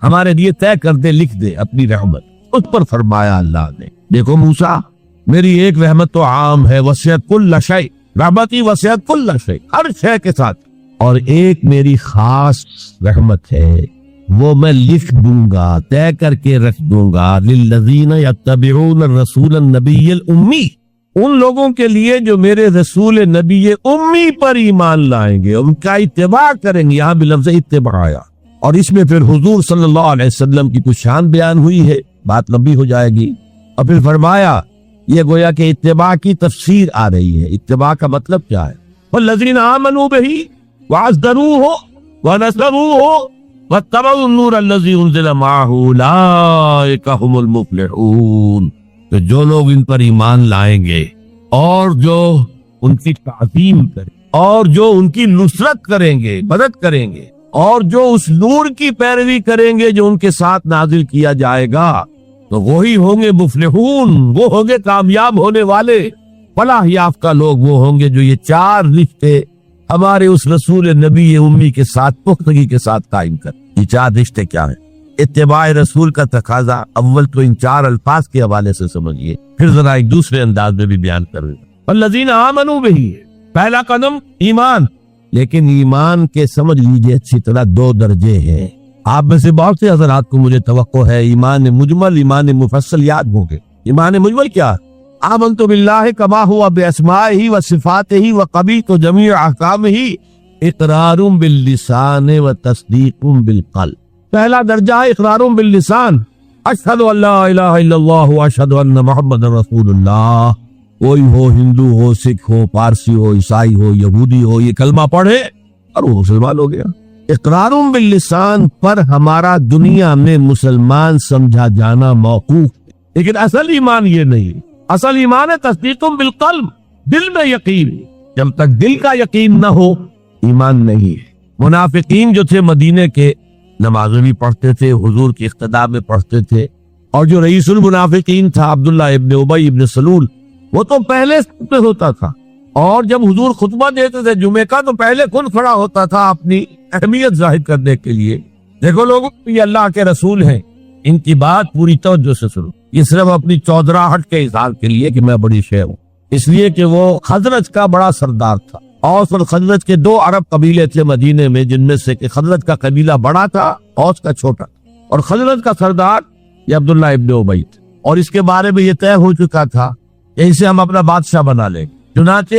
ہمارے لیے طے کر دے، لکھ دے اپنی رحمت۔ اس پر فرمایا اللہ نے دیکھو موسیٰ میری ایک رحمت تو عام ہے، وسعت کل شیء، رحمتی وسعت کل شیء، ہر شے کے ساتھ، اور ایک میری خاص رحمت ہے وہ میں لکھ دوں گا، طے کر کے رکھ دوں گا، للذین یتبعون الرسول النبی الامی، ان لوگوں کے لیے جو میرے رسول نبی امی پر ایمان لائیں گے، ان کا اتباع کریں گے۔ یہاں بھی لفظ اتباع آیا، اور اس میں پھر حضور صلی اللہ علیہ وسلم کی کچھ شان بیان ہوئی ہے، بات لمبی ہو جائے گی۔ اور پھر فرمایا یہ گویا کہ اتباع کی تفسیر آ رہی ہے۔ اتباع کا مطلب کیا ہے؟ والذین آمنوا بہ وعزروہ ونصروہ واتبعوا النور الذی انزل معہ اولئک ھم المفلحون، کہ جو لوگ ان پر ایمان لائیں گے اور جو ان کی تعظیم کریں اور جو ان کی نصرت کریں گے، مدد کریں گے، اور جو اس نور کی پیروی کریں گے جو ان کے ساتھ نازل کیا جائے گا، تو وہی ہوں گے مفلحون، وہ ہوں گے کامیاب ہونے والے، فلاح یافتہ لوگ وہ ہوں گے جو یہ 4 رشتے ہمارے اس رسول نبی امی کے ساتھ پختگی کے ساتھ قائم کر۔ یہ 4 رشتے کیا ہیں؟ اتباع رسول کا تقاضا اول تو ان 4 الفاظ کے حوالے سے سمجھیے، پھر ذرا ایک دوسرے انداز میں بھی بیان کریں۔ والذین آمنوا بہ، پہلا قدم ایمان، لیکن ایمان کے سمجھ لیجئے اچھی طرح 2 درجے ہیں۔ آپ میں سے بہت سے حضرات کو مجھے توقع ہے ایمان مجمل، ایمان مفصل یاد ہوں گے۔ ایمان مجمل کیا؟ آمنت باللہ کما ہوا باسمائہ و صفاتہ و قبیلۃ جمیع احکامہ اقرار باللسان و تصدیق بالقلب۔ پہلا درجہ ہے اقرار باللسان، اشہد ان لا الہ الا اللہ و اشہد ان محمد رسول اللہ۔ کوئی ہو، ہندو ہو، سکھ ہو، پارسی ہو، عیسائی ہو، یہودی ہو، یہ کلمہ پڑھے اور وہ مسلمان ہو گیا۔ اقرار باللسان پر ہمارا دنیا میں مسلمان سمجھا جانا موقوف، لیکن اصل ایمان یہ نہیں۔ اصل ایمان ہے تصدیق بالقلب، دل میں یقین۔ جب تک دل کا یقین نہ ہو ایمان نہیں ہے۔ منافقین جو تھے مدینے کے نمازیں بھی پڑھتے تھے، حضور کی اقتداء میں پڑھتے تھے، اور جو رئیس المنافقین تھا عبداللہ ابن ابی ابن سلول، وہ تو پہلے میں ہوتا تھا، اور جب حضور خطبہ دیتے تھے جمعے کا تو پہلے خود کھڑا ہوتا تھا اپنی اہمیت ظاہر کرنے کے لیے۔ دیکھو لوگوں، یہ اللہ کے رسول ہیں، ان کی بات پوری توجہ سے سنو۔ یہ صرف اپنی چودراہٹ کے اظہار کے لیے کہ میں بڑی شے ہوں، اس لیے کہ وہ خزرج کا بڑا سردار تھا۔ اوس اور خزرج کے 2 عرب قبیلے تھے مدینے میں، جن میں سے کہ خزرج کا قبیلہ بڑا تھا، اوس کا چھوٹا، اور خزرج کا سردار یہ عبداللہ ابن ابی تھا، اور اس کے بارے میں یہ طے ہو چکا تھا کہ اسے ہم اپنا بادشاہ بنا لیں گے۔ چنانچہ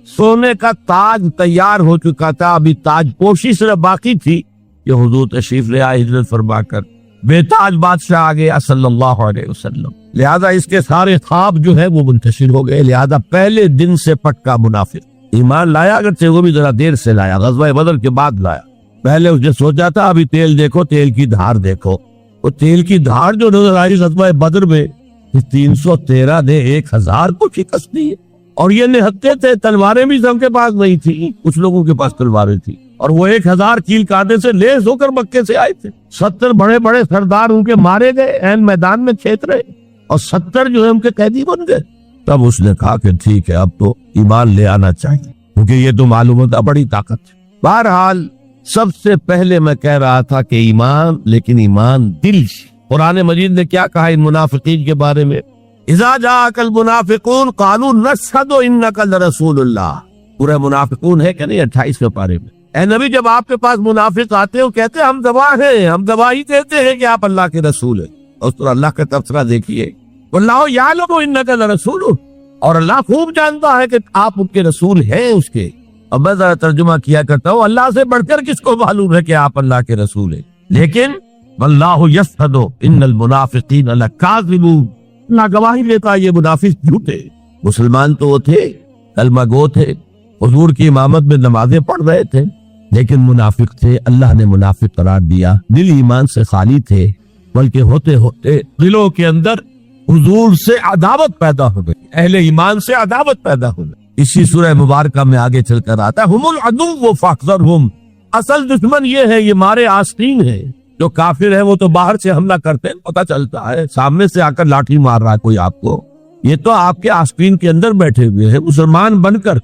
سونے کا تاج تیار ہو چکا تھا، ابھی تاج پوشی صرف باقی تھی کہ حضور تشریف لے آئے ہجرت فرما کر، بے تاج بادشاہ آ گیا صلی اللہ علیہ وسلم۔ لہذا اس کے سارے خواب جو ہے وہ منتشر ہو گئے۔ لہذا پہلے دن سے پکا منافق، ایمان لایا اگرچہ وہ بھی ذرا دیر سے لایا، غزوہ بدر کے بعد لایا۔ پہلے اس نے سوچا تھا ابھی تیل دیکھو، تیل کی دھار دیکھو، وہ تیل کی دھار جو نظر آئی غزوہ بدر میں، 313 نے 1000 کو شکست دی ہے، اور یہ نہتے تھے، تلواریں بھی سب کے پاس نہیں تھی، کچھ لوگوں کے پاس تلواریں تھی، اور وہ 1000 کیل کانٹے سے لیس ہو کر مکے سے آئے تھے۔ 70 بڑے بڑے سردار ان کے مارے گئے، عین میدان میں چھیت رہے، اور 70 جو ہے ان کے قیدی بن گئے۔ تب اس نے کہا کہ ٹھیک ہے، اب تو ایمان لے آنا چاہیے، کیونکہ یہ تو معلوم ہوتا بڑی طاقت ہے۔ بہرحال سب سے پہلے میں کہہ رہا تھا کہ ایمان، لیکن ایمان دل سے۔ قرآن مجید نے کیا کہا ان منافقین کے بارے میں؟ اذا جاءک المنافقون قالوا نشہد انک لرسول اللہ۔ پورا منافقون ہے کہ نہیں 28ویں پارے میں؟ اے نبی، جب آپ کے پاس منافق آتے ہیں کہتے ہیں ہم گواہ ہیں، ہم گواہی دیتے ہیں کہ آپ اللہ کے رسول ہیں۔ اور اس طرح اللہ کا تبصرہ دیکھیے، واللہ یعلم انک لرسول، اور اللہ خوب جانتا ہے کہ آپ ان کے رسول ہیں اس کے۔ اب میں ذرا ترجمہ کیا کرتا ہوں، اللہ سے بڑھ کر کس کو معلوم ہے کہ آپ اللہ کے رسول ہیں؟ لیکن واللہ یشہد ان المنافقین لکاذبون، اللہ گواہی دیتا ہے یہ منافق جھوٹے۔ مسلمان تو وہ تھے، کلمہ گو تھے، حضور کی امامت میں نمازیں پڑھ رہے تھے، لیکن منافق تھے، اللہ نے منافق قرار دیا۔ دل ایمان سے خالی تھے، بلکہ ہوتے ہوتے دلوں کے اندر حضور سے عداوت پیدا ہو گئی، اہل ایمان سے عداوت پیدا ہو گئی۔ اسی سورہ مبارکہ میں آگے چل کر آتا ہے ہم العدو فاحذرہم، اصل دشمن یہ ہے، یہ مارے آستین ہے۔ جو کافر ہے وہ تو باہر سے حملہ کرتے ہیں، پتہ چلتا ہے، سامنے سے آ کر لاٹھی مار رہا ہے کوئی آپ کو، یہ تو آپ کے آستین کے اندر بیٹھے ہوئے ہیں مسلمان بن کر،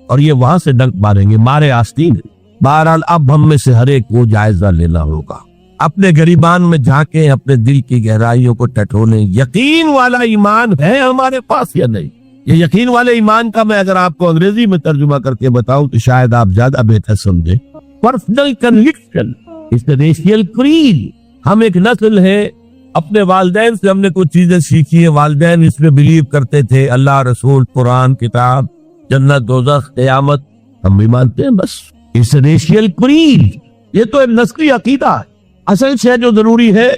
اور یہ وہاں سے ڈنک ماریں گے، مارے آستین ہے۔ بہرحال اب ہم میں سے ہر ایک کو جائزہ لینا ہوگا، اپنے گریبان میں جھانکیں، اپنے دل کی گہرائیوں کو ٹٹولیں، یقین والا ایمان ہے ہمارے پاس یا نہیں؟ یہ یقین والے ایمان کا میں اگر آپ کو انگریزی میں ترجمہ کر کے بتاؤں تو شاید آپ زیادہ بہتر سمجھیں۔ Personal conviction, racial creed. ہم ایک نسل ہے، اپنے والدین سے ہم نے کچھ چیزیں سیکھی ہیں، والدین اس میں بلیو کرتے تھے، اللہ، رسول، قرآن، کتاب، جنت، دوزخ، قیامت، ہم بھی مانتے ہیں، بس اس ریشیل کریڈ۔ یہ تو ایک نسلی عقیدہ ہے۔ اصل سے جو ضروری ہے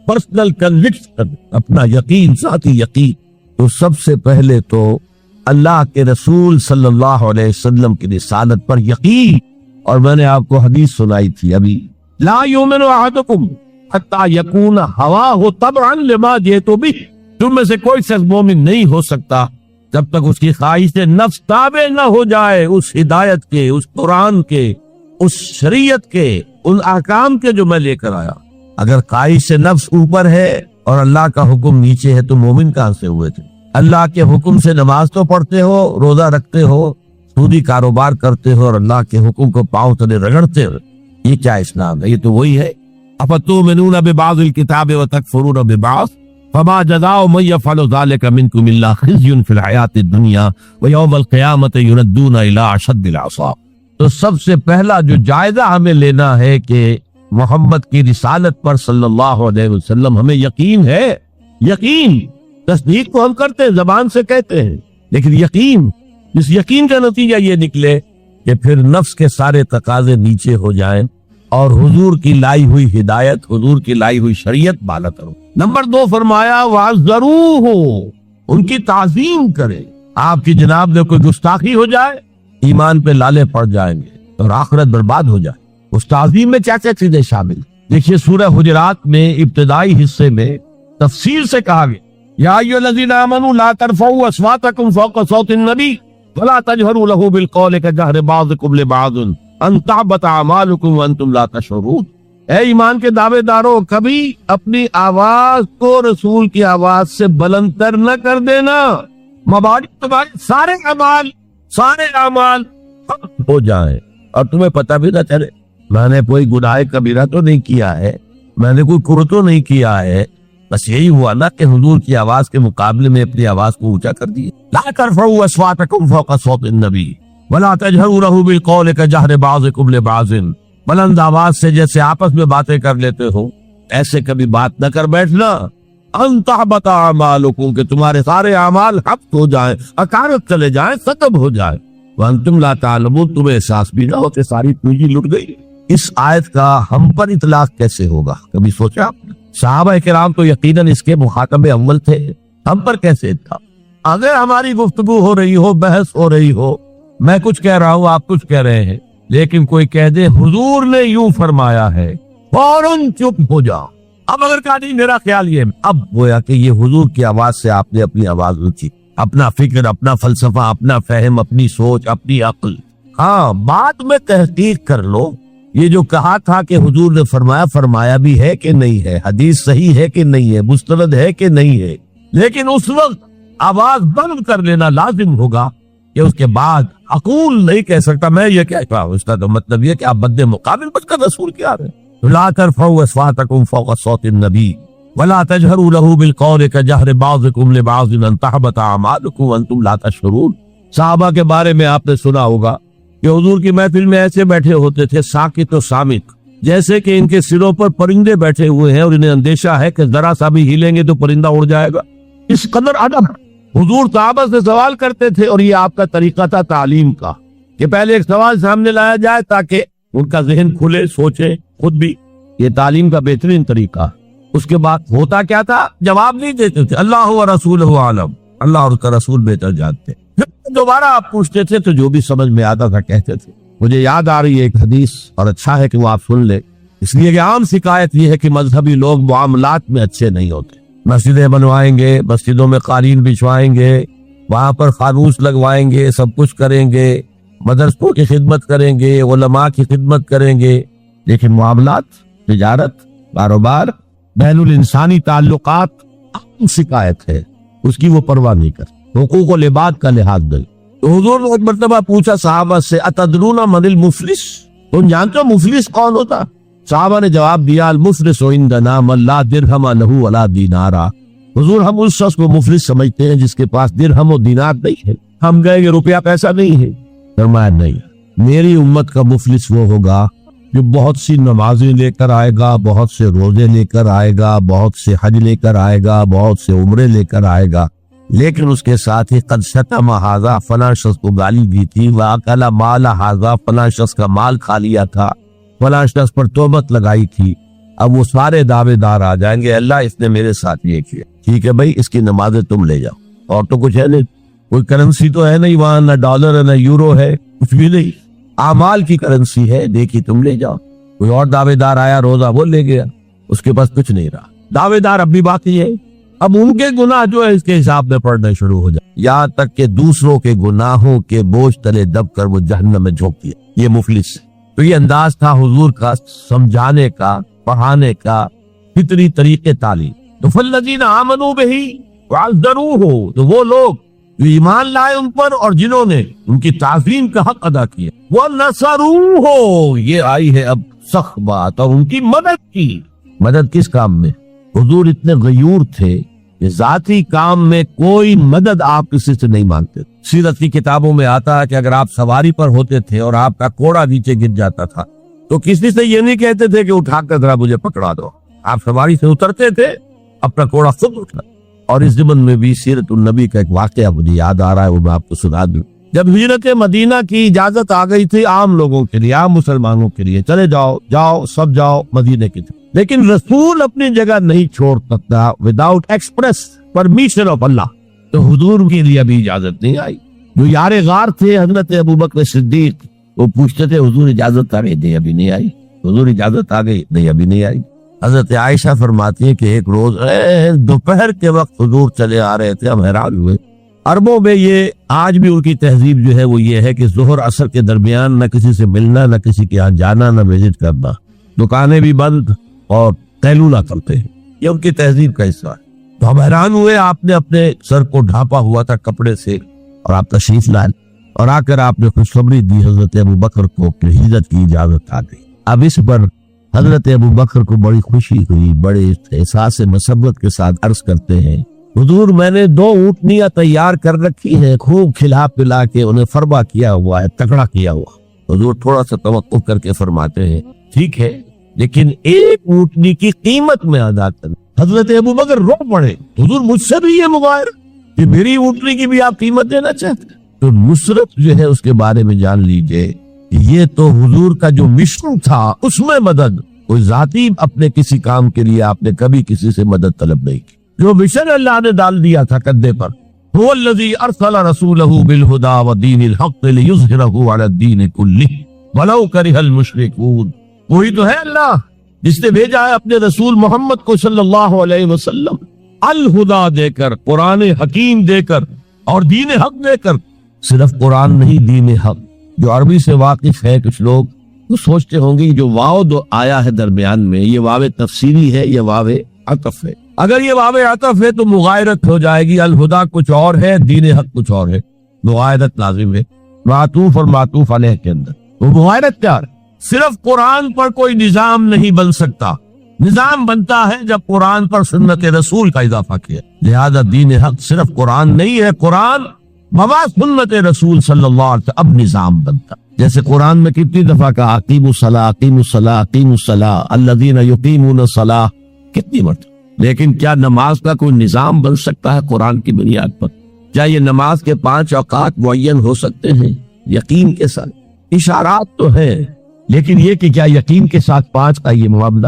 پرسنل کنوکشن، اپنا یقین، ذاتی یقین۔ تو سب سے پہلے تو اللہ کے رسول صلی اللہ علیہ وسلم کی رسالت پر یقین، اور میں نے آپ کو حدیث سنائی تھی ابھی، لا یؤمن احدکم حتی یکون ہواہ تبعا لما جئت بہ، تم میں سے کوئی شخص مومن نہیں ہو سکتا جب تک اس کی خواہش نفس تابع نہ ہو جائے اس ہدایت کے، اس قرآن کے، اس شریعت کے، ان احکام کے جو میں لے کر آیا۔ اگر خواہش نفس اوپر ہے اور اللہ کا حکم نیچے ہے تو مومن کہاں سے ہوئے تھے؟ اللہ کے حکم سے نماز تو پڑھتے ہو، روزہ رکھتے ہو، سودی کاروبار کرتے ہو، اور اللہ کے حکم کو پاؤں تلے رگڑتے ہو، یہ کیا اسلام ہے؟ یہ تو وہی ہے، افتؤمنون ببعض الکتاب وتکفرون ببعض فما جزاء من يفعل ذلك منكم الا خزي في الحیاۃ الدنیا ويوم القیامۃ يردون الى اشد العذاب۔ تو سب سے پہلا جو جائزہ ہمیں لینا ہے کہ محمد کی رسالت پر صلی اللہ علیہ وسلم ہمیں یقین ہے۔ یقین، تصدیق تو ہم کرتے ہیں، زبان سے کہتے ہیں، لیکن یقین، اس یقین کا نتیجہ یہ نکلے کہ پھر نفس کے سارے تقاضے نیچے ہو جائیں اور حضور کی لائی ہوئی ہدایت، حضور کی لائی ہوئی شریعت بالا کرو۔ نمبر 2 فرمایا وَعَزَّرُوهُ، ان کی تعظیم کرے۔ آپ کی جناب نے کوئی گستاخی ہو جائے، ایمان پہ لالے پڑ جائیں گے اور آخرت برباد ہو جائے۔ اس تعظیم میں کیا کیا چیزیں شامل؟ دیکھیے سورہ حجرات میں ابتدائی حصے میں تفصیل سے کہا گیا یا ایھا الذین آمنوا لا ترفعوا اصواتکم فوق صوت النبی ولا تجهروا له بالقول كجهر بعضكم لبعض ان تحبط اعمالكم وانتم لا تشعرون۔ اے ایمان کے دعوے دارو، کبھی اپنی آواز کو رسول کی آواز سے بلند تر نہ کر دینا، مبارک تمہارے سارے اعمال ہو جائیں اور تمہیں پتہ بھی نہ چلے۔ میں نے کوئی گناہ کبیرہ تو نہیں کیا ہے، میں نے کوئی کفر تو نہیں کیا ہے، بس یہی ہوا نا کہ حضور کی آواز کے مقابلے میں اپنی آواز کو اونچا کر دی۔ لا ترفعوا اصواتکم فوق صوت النبی ولا تجهروا له بالقول كجهر بعضكم لبعض، بلند آواز سے جیسے آپس میں باتیں کر لیتے ہو ایسے کبھی بات نہ کر بیٹھنا۔ ان تحبط اعمالکم، کہ تمہارے سارے اعمال حبط ہو جائیں، اکارت چلے جائیں، ختم ہو جائیں، وانتم لا تعلمون، تمہیں احساس بھی نہ ہو کہ ساری پونجی لٹ گئی۔ اس آیت کا ہم پر اطلاق کیسے ہوگا؟ کبھی سوچا؟ صحابہ کرام تو یقیناً اس کے مخاطب اول تھے، ہم پر کیسے تھا؟ اگر ہماری گفتگو ہو رہی ہو، بحث ہو رہی ہو، میں کچھ کہہ رہا ہوں، آپ کچھ کہہ رہے ہیں، لیکن کوئی کہہ دے حضور نے یوں فرمایا ہے، فوراً چپ ہو جا، اب اگر کہا نہیں میرا خیال یہ، اب گویا کہ یہ حضور کی آواز سے آپ نے اپنی آواز اونچی، اپنا فکر، اپنا فلسفہ، اپنا فہم، اپنی سوچ، اپنی عقل، ہاں بعد میں تحقیق کر لو یہ جو کہا تھا کہ حضور نے فرمایا، فرمایا بھی ہے کہ نہیں ہے، حدیث صحیح ہے کہ نہیں ہے، مستند ہے کہ نہیں ہے، لیکن اس وقت آواز بند کر لینا لازم ہوگا کہ اس کے بعد اقول نہیں کہہ سکتا میں یہ کہہ رہا ہوں، اس کا تو مطلب یہ کہ آپ بد مقابل بچ کر رسول کیا رہے ہیں، لا ترفعوا اصواتکم فوق صوت النبی ولا تجهروا له بالقول كجهر بعضكم لبعض ان تحبط اعمالكم وانتم لا تشعرون۔ صحابہ کے بارے میں آپ نے سنا ہوگا کہ حضور کی محفل میں ایسے بیٹھے ہوتے تھے ساکت و صامت، جیسے کہ ان کے سروں پر پرندے بیٹھے ہوئے ہیں اور انہیں اندیشہ ہے کہ ذرا سا بھی ہلیں گے تو پرندہ اڑ جائے گا، اس قدر ادب۔ حضور صحابہ سے سوال کرتے تھے اور یہ آپ کا طریقہ تھا تعلیم کا کہ پہلے ایک سوال سامنے لایا جائے تاکہ ان کا ذہن کھلے، سوچے خود بھی، یہ تعلیم کا بہترین طریقہ۔ اس کے بعد ہوتا کیا تھا، جواب نہیں دیتے تھے، اللہ و رسولہ عالم، اللہ اور اس کا رسول بہتر جانتے۔ پھر دوبارہ آپ پوچھتے تھے تو جو بھی سمجھ میں آتا تھا کہتے تھے۔ مجھے یاد آ رہی ہے ایک حدیث اور اچھا ہے کہ وہ آپ سن لیں، اس لیے کہ عام شکایت یہ ہے کہ مذہبی لوگ معاملات میں اچھے نہیں ہوتے، مسجدیں بنوائیں گے، مسجدوں میں قالین بچھوائیں گے، وہاں پر فانوس لگوائیں گے، سب کچھ کریں گے، مدرسوں کی خدمت کریں گے، علماء کی خدمت کریں گے، لیکن معاملات، تجارت، کاروبار، بین الانسانی تعلقات عام شکایت ہے، اس کی وہ پرواہ نہیں کرتے، حقوق و لباد کا لحاظ نہیں۔ تو حضور نے ایک مرتبہ پوچھا صحابہ سے، اتدرون من المفلس، تم جانتے ہو مفلس کون ہوتا؟ صحابہ نے جواب دیا، المفلس عندنا من لا درہم لہ ولا دینارا، حضور ہم اس شخص کو مفلس سمجھتے ہیں جس کے پاس درہم و دینار نہیں ہے۔ ہم کہیں گے روپیہ پیسہ نہیں ہے، فرمایا نہیں، میری امت کا مفلس وہ ہوگا جو بہت سی نمازیں لے کر آئے گا، بہت سے روزے لے کر آئے گا، بہت سے حج لے کر آئے گا، بہت سے عمرے لے کر آئے گا، لیکن اس کے ساتھ ہی قد شتم ھذا، فلاں شخص کو گالی دی تھی، واکل مال ھذا، فلاں شخص کا مال کھا لیا تھا، فلاں شخص پر تہمت لگائی تھی۔ اب وہ سارے دعوے دار آ جائیں گے، اللہ اس نے میرے ساتھ یہ کیا، ٹھیک ہے بھائی اس کی نمازیں تم لے جاؤ، اور تو کچھ ہے نہیں، کوئی کرنسی تو ہے نہیں وہاں، نہ ڈالر ہے نہ یورو ہے، کچھ بھی نہیں، اعمال کی کرنسی ہے، دیکھی تم لے جاؤ۔ کوئی اور دعوے دار آیا، روزہ وہ لے گیا، اس کے پاس کچھ نہیں رہا، دعوے دار اب بھی باقی ہے، اب ان کے گناہ جو ہے اس کے حساب میں پڑھنا شروع ہو جائے، یہاں تک کہ دوسروں کے گناہوں کے بوجھ تلے دب کر وہ جہنم میں جھونک دیا، یہ مفلس ہے۔ تو یہ انداز تھا حضور کا سمجھانے کا، پڑھانے کا، فطری طریقے تعلیم۔ تو فالذین آمنوا بہ وعزروہ، تو وہ لوگ جو ایمان لائے ان پر اور جنہوں نے ان کی تعظیم کا حق ادا کیا، وَنَصَرُوهُ، یہ آئی ہے اب سخت بات، اور ان کی مدد کی۔ مدد کس کام میں؟ حضور اتنے غیور تھے کہ ذاتی کام میں کوئی مدد آپ کسی سے نہیں مانگتے۔ سیرت کی کتابوں میں آتا ہے کہ اگر آپ سواری پر ہوتے تھے اور آپ کا کوڑا نیچے گر جاتا تھا تو کسی سے یہ نہیں کہتے تھے کہ اٹھا کر ذرا مجھے پکڑا دو، آپ سواری سے اترتے تھے، اپنا کوڑا خود اٹھا۔ اور اس ضمن میں بھی سیرت النبی کا ایک واقعہ مجھے یاد آ رہا ہے، وہ میں آپ کو سنا دوں۔ جب ہجرت مدینہ کی اجازت آ گئی تھی عام لوگوں کے لیے، عام مسلمانوں کے لیے، چلے جاؤ جاؤ سب جاؤ مدینے کی طرف، لیکن رسول اپنی جگہ نہیں چھوڑ سکتا وداؤٹ ایکسپریس پرمیشن آف اللہ، تو حضور کے لیے ابھی اجازت نہیں آئی۔ جو یار غار تھے حضرت ابوبکر صدیق، وہ پوچھتے تھے حضور اجازت آ گئی؟ نہیں ابھی نہیں آئی۔ حضور اجازت آ گئی؟ نہیں ابھی نہیں آئی۔ حضرت عائشہ فرماتی ہے کہ ایک روز دوپہر کے وقت حضور چلے آ رہے تھے، ہم حیران ہوئے۔ عربوں میں یہ آج بھی ان کی تہذیب جو ہے وہ یہ ہے کہ ظہر عصر کے درمیان نہ کسی سے ملنا، نہ کسی کے یہاں جانا، نہ وزٹ کرنا، دکانیں بھی بند اور قیلولہ کرتے ہیں، یہ ان کی تہذیب کا حصہ ہے۔ تو ہم حیران ہوئے، آپ نے اپنے سر کو ڈھانپا ہوا تھا کپڑے سے اور آپ تشریف لائے، اور آ کر آپ نے خوشخبری دی حضرت ابوبکر کو کہ ہجرت کی اجازت آ گئی۔ اب اس پر حضرت ابوبکر کو بڑی خوشی ہوئی، بڑے احساس مسرت کے ساتھ عرض کرتے ہیں، حضور میں نے 2 اونٹنیاں تیار کر رکھی ہیں، خوب کھلا پلا کے انہیں فربا کیا ہوا ہے، تکڑا کیا ہوا۔ حضور تھوڑا سا توقف کر کے فرماتے ہیں ٹھیک ہے، لیکن ایک اونٹنی کی قیمت میں ادا کرنا۔ حضرت ابوبکر رو پڑے، حضور مجھ سے بھی یہ مغائر کہ میری اونٹنی کی بھی آپ قیمت دینا چاہتے ہیں؟ تو نصرت جو ہے اس کے بارے میں جان لیجئے، یہ تو حضور کا جو مشن تھا اس میں مدد، کوئی ذاتی اپنے کسی کام کے لیے آپ نے کبھی کسی سے مدد طلب نہیں کی۔ جو مشن اللہ نے ڈال دیا تھا کندھے پر، هو الذی ارسل رسولہ بالہدی ودین الحق لیظہرہ علی الدین کلہ ولو کرہ المشرکون، وہی تو ہے اللہ جس نے بھیجا ہے اپنے رسول محمد کو صلی اللہ علیہ وسلم الہدا دے کر، قرآن حکیم دے کر اور دین حق دے کر۔ صرف قرآن نہیں، دین حق۔ جو عربی سے واقف ہے کچھ لوگ وہ سوچتے ہوں گے جو واو دو آیا ہے درمیان میں، یہ واو تفسیری ہے، یہ واو عطف ہے۔ اگر یہ واو عطف ہے تو مغایرت ہو جائے گی، الہدا کچھ اور ہے، دین حق کچھ اور ہے، مغایرت لازم ہے معطوف اور معطوف علیہ کے اندر۔ وہ مغایرت کیا ہے؟ صرف قرآن پر کوئی نظام نہیں بن سکتا، نظام بنتا ہے جب قرآن پر سنت رسول کا اضافہ کیا۔ لہذا دین حق صرف قرآن نہیں ہے، قرآن بابا سنت رسول صلی اللہ علیہ وسلم اب نظام بنتا۔ جیسے قرآن میں کتنی دفعہ کہا اقیموا الصلاۃ اقیموا الصلاۃ اقیموا الصلاۃ الذین یقیمون الصلاۃ، کتنی مرتبہ۔ لیکن کیا نماز کا کوئی نظام بن سکتا ہے قرآن کی بنیاد پر؟ کیا یہ نماز کے 5 اوقات معین ہو سکتے ہیں یقین کے ساتھ؟ اشارات تو ہیں، لیکن یہ کہ کیا یقین کے ساتھ 5 کا یہ معاملہ،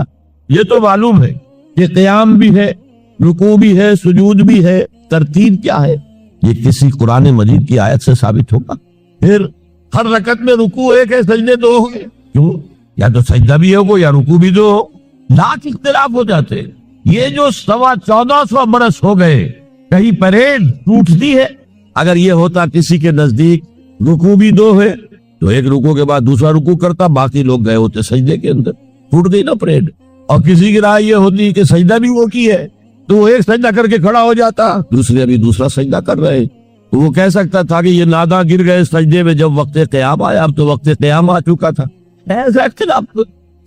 یہ تو معلوم ہے کہ قیام بھی ہے، رکوع بھی ہے، سجود بھی ہے، ترتیب کیا ہے یہ کسی قرآن مجید کی آیت سے ثابت ہوگا؟ پھر ہر رکعت میں رکوع ایک ہے، سجدے 2 ہوں گے، کیوں؟ یا تو سجدہ بھی ہوگا یا رکوع بھی 2 ہو، لاکھ اختلاف ہو جاتے۔ یہ جو 1400 برس ہو گئے، کہیں پریڈ ٹوٹتی ہے؟ اگر یہ ہوتا کسی کے نزدیک رکوع بھی 2 ہے تو ایک رکوع کے بعد دوسرا رکوع کرتا، باقی لوگ گئے ہوتے سجدے کے اندر، ٹوٹ گئی نا پریڈ۔ اور کسی کی رائے یہ ہوتی کہ سجدہ بھی وہ کی ہے تو وہ ایک سجدہ کر کے کھڑا ہو جاتا، دوسرے ابھی دوسرا سجدہ کر رہے، تو وہ کہہ سکتا تھا کہ یہ ناداں گر گئے سجدے میں جب وقت قیام آیا، اب تو وقت قیام آ چکا تھا۔ ایسا اختلاف۔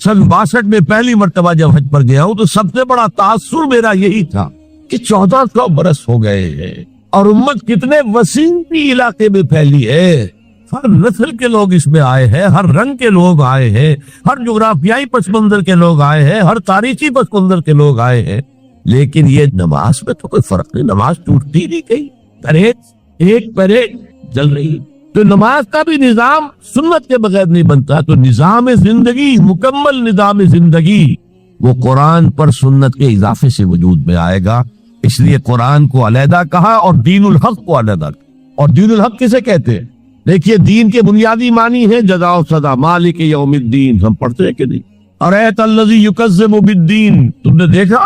سن 62 میں پہلی مرتبہ جب حج پر گیا ہوں تو سب سے بڑا تاثر میرا یہی تھا کہ 1400 برس ہو گئے ہیں اور امت کتنے وسیع علاقے میں پھیلی ہے، ہر نسل کے لوگ اس میں آئے ہیں، ہر رنگ کے لوگ آئے ہیں، ہر جغرافیائی پس منظر کے لوگ آئے ہیں، ہر تاریخی پس منظر کے لوگ آئے ہیں، لیکن یہ نماز میں تو کوئی فرق نہیں، نماز ٹوٹتی نہیں گئی، پریڈ ایک پریڈ چل رہی۔ تو نماز کا بھی نظام سنت کے بغیر نہیں بنتا، تو نظام زندگی، مکمل نظام زندگی وہ قرآن پر سنت کے اضافے سے وجود میں آئے گا۔ اس لیے قرآن کو علیحدہ کہا اور دین الحق کو علیحدہ کہا۔ اور دین الحق کسے کہتے ہیں؟ دیکھیے دین کے بنیادی معنی ہے جزا و سزا، مالک یوم الدین، ہم پڑھتے ہیں کہ نہیں؟ ارایت الذی یکذب بالدین، تم نے دیکھا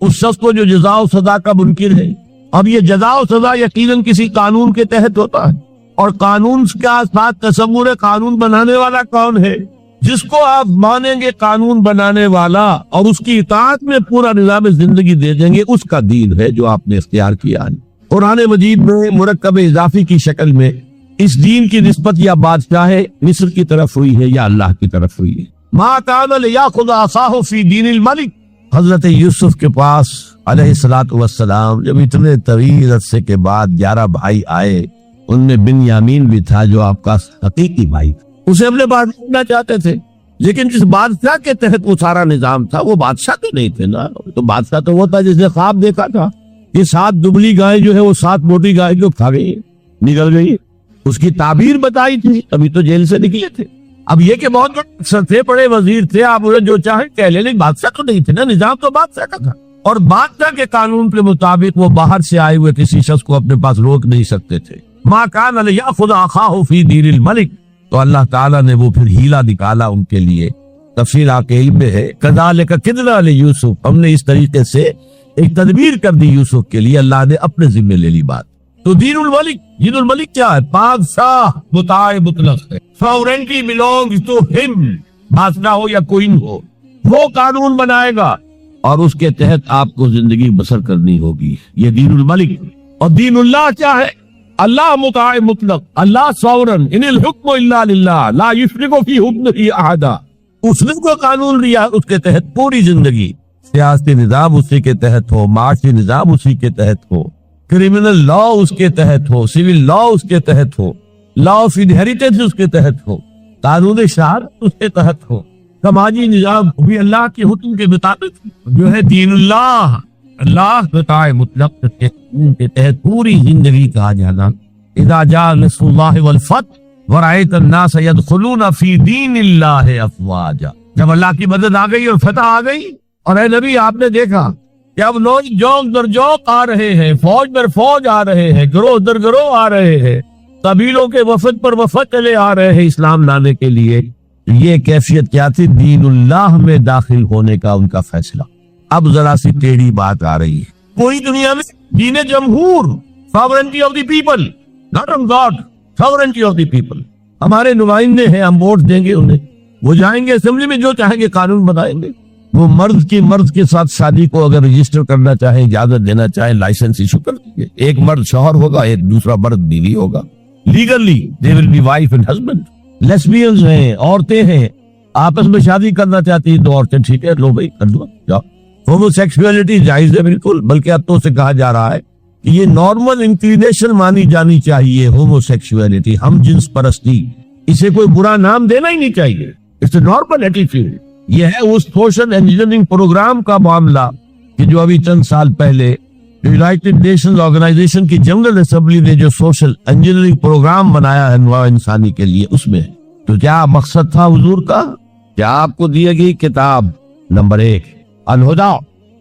اس شخص کو جو جزا و سزا کا منکر ہے۔ اب یہ جزا و سزا یقیناً کسی قانون کے تحت ہوتا ہے، اور قانون کا ساتھ تصور قانون بنانے والا کون ہے؟ جس کو آپ مانیں گے قانون بنانے والا اور اس کی اطاعت میں پورا نظام زندگی دے دیں گے، اس کا دین ہے جو آپ نے اختیار کیا ہے۔ قرآن مجید میں مرکب اضافی کی شکل میں اس دین کی نسبت یا بادشاہ مصر کی طرف ہوئی ہے یا اللہ کی طرف ہوئی ہے۔ ما کان لیاخذ عصاہ فی دین الملک، حضرت یوسف کے پاس علیہ الصلوۃ والسلام جب اتنے طویل عرصے کے بعد 11 بھائی آئے، ان میں بنیامین بھی تھا جو آپ کا حقیقی بھائی تھا، اسے اپنے بادشاہ بننا چاہتے تھے، لیکن جس بادشاہ کے تحت وہ سارا نظام تھا وہ بادشاہ تو نہیں تھے نا، تو بادشاہ تو وہ تھا جس نے خواب دیکھا تھا یہ 7 دبلی گائے جو ہے وہ 7 موٹی گائے جو کھا گئی، نکل گئی، اس کی تعبیر بتائی تھی، ابھی تو جیل سے نکلے تھے۔ اب یہ کہ بہت بڑے افسر تھے، بڑے وزیر تھے، آپ انہیں جو چاہیں کہہ لیں، لیکن بادشاہ تو نہیں تھے نا، نظام تو بادشاہ کا تھا، اور بادشاہ کے قانون کے مطابق وہ باہر سے آئے ہوئے کسی شخص کو اپنے پاس روک نہیں سکتے تھے۔ ما کان لیاخذ اخاہ فی دین الملک، تو اللہ تعالیٰ نے وہ پھر ہیلا نکالا ان کے لیے۔ تفسیر آپ کے علم میں ہے، کذالک کدنا لیوسف، ہم نے اس طریقے سے ایک تدبیر کر دی یوسف کے لیے، اللہ نے اپنے ذمہ لے لی بات۔ تو دین الملک، دین الملک کیا ہے؟ بادشاہ مطاع مطلق ہے، ساورینٹی belongs to him، بادشاہ ہو یا کوئی ہو، وہ قانون بنائے گا اور اس کے تحت آپ کو زندگی بسر کرنی ہوگی، یہ دین الملک۔ اور دین اللہ کیا ہے؟ اللہ مطاع مطلق، اللہ ساورن، ان الحکم الا للہ لا یشرک فی حکمہ احدا، اس نے کوئی قانون لیا، اس کے تحت پوری زندگی، سیاسی نظام اسی کے تحت ہو، معاشی نظام اسی کے تحت ہو، کرمنل لا اس کے تحت ہو، سول لا اس کے تحت ہو، لا آف انہیریٹنس اس کے تحت ہو، قانون شہادت اس کے تحت ہو، سماجی نظام بھی اللہ کے حکم کے مطابق جو ہے دین اللہ، اللہ مطاع مطلق کے تحت پوری زندگی کا جانا۔ اذا جاء نصر اللہ والفتح ورأیت الناس يدخلون فی دین اللہ افواجا، جب اللہ کی مدد آ گئی اور فتح آ گئی، اور اے نبی آپ نے دیکھا کہ اب لوگ جوک در جوک آ رہے ہیں، فوج در فوج آ رہے ہیں، گروہ در گروہ آ رہے ہیں، قبیلوں کے وفد پر وفد چلے آ رہے ہیں اسلام لانے کے لیے، یہ کیفیت کیا تھی؟ دین اللہ میں داخل ہونے کا ان کا فیصلہ۔ اب ذرا سی ٹیڑھی بات آ رہی ہے، پوری دنیا میں دین جمہور، sovereignty of the people, not on God, sovereignty of the people۔ ہمارے نمائندے ہیں، ہم ووٹ دیں گے انہیں، وہ جائیں گے اسمبلی میں، جو چاہیں گے قانون بنائیں گے۔ وہ مرد کے ساتھ شادی کو اگر رجسٹر کرنا چاہیں، اجازت دینا چاہیں، لائسنس ایشو کر دیں گے۔ ایک مرد شوہر ہوگا، ایک دوسرا مرد بیوی ہوگا۔ Legally they will be wife and husband۔ لیسبینز ہیں، عورتیں ہیں، آپس میں شادی کرنا چاہتی ہیں، دو عورتیں، ٹھیک ہے، لو بھائی کر دو، جاؤ۔ ہومو سیکسولیٹی جائز ہے بالکل، بلکہ اب تو سے کہا جا رہا ہے کہ یہ نارمل انکلینیشن مانی جانی چاہیے۔ ہومو سیکسولیٹی، ہم جنس پرستی، اسے کوئی برا نام دینا ہی نہیں چاہیے، اٹس اے نارمل ایٹیٹیوڈ۔ یہ ہے اس سوشل انجینئرنگ پروگرام کا معاملہ کہ جو ابھی چند سال پہلے یونائٹڈ نیشنز آرگنائزیشن کی جنرل اسمبلی نے جو سوشل انجینئرنگ پروگرام بنایا ہے نوع انسانی کے لیے، اس میں تو کیا مقصد تھا حضور کا؟ کیا آپ کو دی گئی کتاب نمبر 1 الہدا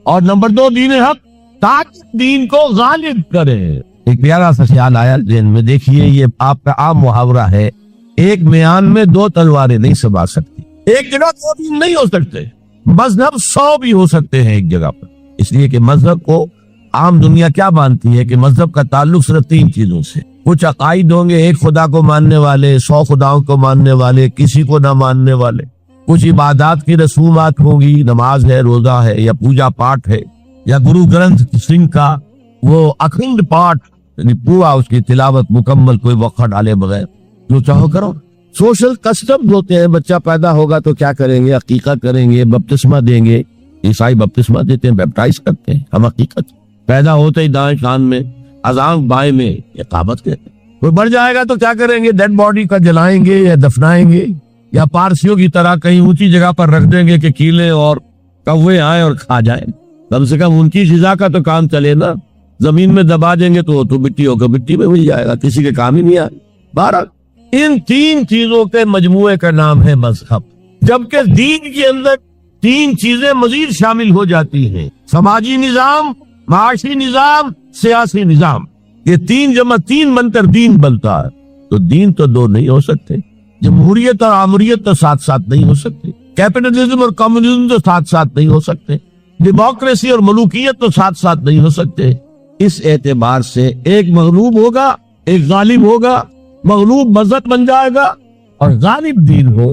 اور نمبر 2 دین حق، تاکہ دین کو غالب کرے۔ ایک پیارا سا خیال آیا ذہن میں، دیکھیے یہ آپ کا عام محاورہ ہے، ایک میان میں 2 تلواریں نہیں سما سکتی، ایک جگہ 2 دین نہیں ہو سکتے، مذہب 100 بھی ہو سکتے ہیں ایک جگہ پر۔ اس لیے کہ مذہب کو عام دنیا کیا مانتی ہے کہ مذہب کا تعلق صرف 3 چیزوں سے، کچھ عقائد ہوں گے، ایک خدا کو ماننے والے، 100 خداؤں کو ماننے والے، کسی کو نہ ماننے والے، کچھ عبادات کی رسومات ہوں گی، نماز ہے، روزہ ہے، یا پوجا پاٹ ہے، یا گرو گرنتھ سنگھ کا وہ اکھنڈ پاٹ، یعنی پورا اس کی تلاوت مکمل، کوئی وقفہ ڈالے بغیر، جو چاہو کرو۔ سوشل کسٹمز ہوتے ہیں، بچہ پیدا ہوگا تو کیا کریں گے؟ عقیقہ کریں گے، بپتسمہ دیں گے، عیسائی بپتسمہ دیتے ہیں، بیپٹائز کرتے ہیں، ہم عقیقت پیدا ہوتے ہی دائیں کان میں، اذان بائیں میں، اقامت کہتے ہیں۔ کوئی مر جائے گا تو کیا کریں گے؟ ڈیڈ باڈی کا جلائیں گے یا دفنائیں گے، یا پارسیوں کی طرح کہیں اونچی جگہ پر رکھ دیں گے کہ کیلے اور کوے آئیں اور کھا جائیں۔ کم سے کم ان کی غذا کا تو کام چلے نا، زمین میں دبا دیں گے تو مٹی ہوگا، مٹی میں مل جائے گا، کسی کے کام ہی نہیں آئے۔ بہرحال ان 3 چیزوں کے مجموعے کا نام ہے مذہب، جبکہ دین کے اندر 3 چیزیں مزید شامل ہو جاتی ہیں: سماجی نظام، معاشی نظام، سیاسی نظام۔ یہ 3 جمع 3 بن کر دین بنتا ہے۔ تو دین تو 2 نہیں ہو سکتے، جمہوریت اور آمریت تو ساتھ ساتھ نہیں ہو سکتے، کیپٹلزم اور کمیونزم تو ساتھ ساتھ نہیں ہو سکتے، ڈیموکریسی اور ملوکیت تو ساتھ ساتھ نہیں ہو سکتے۔ اس اعتبار سے ایک مغلوب ہوگا، ایک غالب ہوگا، مغلوب مذہب بن جائے گا اور غالب دین ہو۔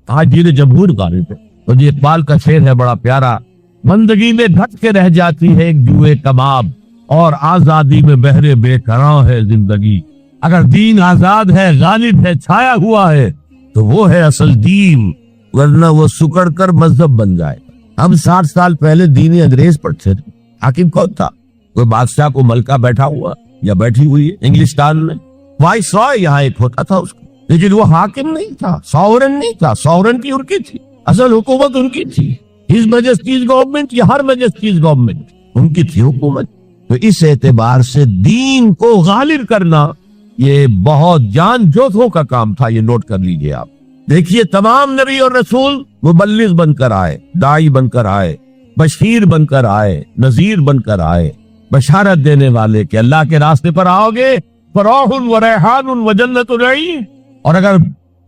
آج دین جمہور غالب ہے۔ تو یہ اقبال کا شعر ہے بڑا پیارا: بندگی میں ڈھک کے رہ جاتی ہے ایک جوئے کباب، اور آزادی میں بہرے بے قرار ہے زندگی۔ اگر دین آزاد ہے، غالب ہے، چھایا ہوا ہے، تو وہ ہے اصل دین، ورنہ وہ سکڑ کر مذہب بن جائے۔ ہم 60 سال پہلے دین انگریز پڑھتے تھے، حاکم کون تھا؟ کوئی بادشاہ کو ملکہ بیٹھا ہوا یا بیٹھی ہوئی ہے انگلستان میں، وائس رائے یہاں ایک ہوتا تھا اس کو، لیکن وہ حاکم نہیں تھا، ساورن نہیں تھا، ساورنٹی ان کی تھی، اصل حکومت ان کی تھی۔ ہز میجسٹیز گورنمنٹ یا ہر میجسٹیز گورنمنٹ، ان کی تھی حکومت۔ تو اس اعتبار سے دین کو غالب کرنا یہ بہت جان جوتوں کا کام تھا، یہ نوٹ کر لیجئے آپ۔ دیکھیے تمام نبی اور رسول مبلغ بن کر آئے، داعی بن کر آئے، بشیر بن کر آئے، نذیر بن کر آئے، بشارت دینے والے کہ اللہ کے راستے پر آؤ گے فراح و ریحان و جنت نعیم، اور اگر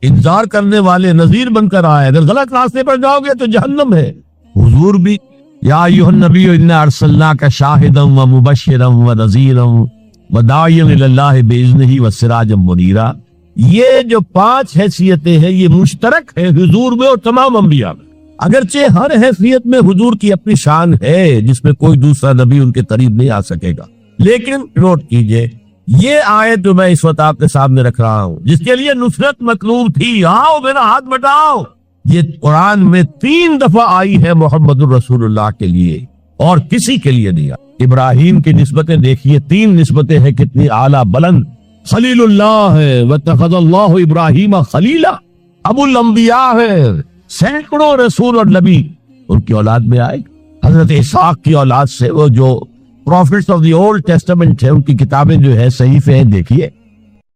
انذار کرنے والے نذیر بن کر آئے، اگر غلط راستے پر جاؤ گے تو جہنم ہے۔ حضور بھی یا ایھا النبی انا ارسلناک شاہدا و مبشرا و نذیرا و داعیا الی اللہ باذنہ و سراجا منیرا۔ یہ جو 5 حیثیتیں ہیں یہ مشترک ہے حضور میں اور تمام انبیاء میں، اگرچہ ہر حیثیت میں حضور کی اپنی شان ہے جس میں کوئی دوسرا نبی ان کے قریب نہیں آ سکے گا۔ لیکن نوٹ کیجئے یہ آیت جو میں اس وقت آپ کے سامنے رکھ رہا ہوں، جس کے لیے نصرت مطلوب تھی، آؤ میرا ہاتھ بٹاؤ، یہ قرآن میں 3 دفعہ آئی ہے محمد الرسول اللہ کے لیے، اور کسی کے لیے نہیں آئی۔ ابراہیم کی نسبتیں دیکھیے، 3 نسبتیں ہیں کتنی اعلیٰ بلند۔ خلیل اللہ ہے، واتخذ اللہ ابراہیم خلیلا، ابو الانبیاء ہے، سینکڑوں رسول اور نبی ان کی اولاد میں آئے۔ حضرت اسحاق کی اولاد سے وہ جو prophets of the Old Testament ہے، ان کی کتابیں جو ہے صحیفے ہیں، دیکھیے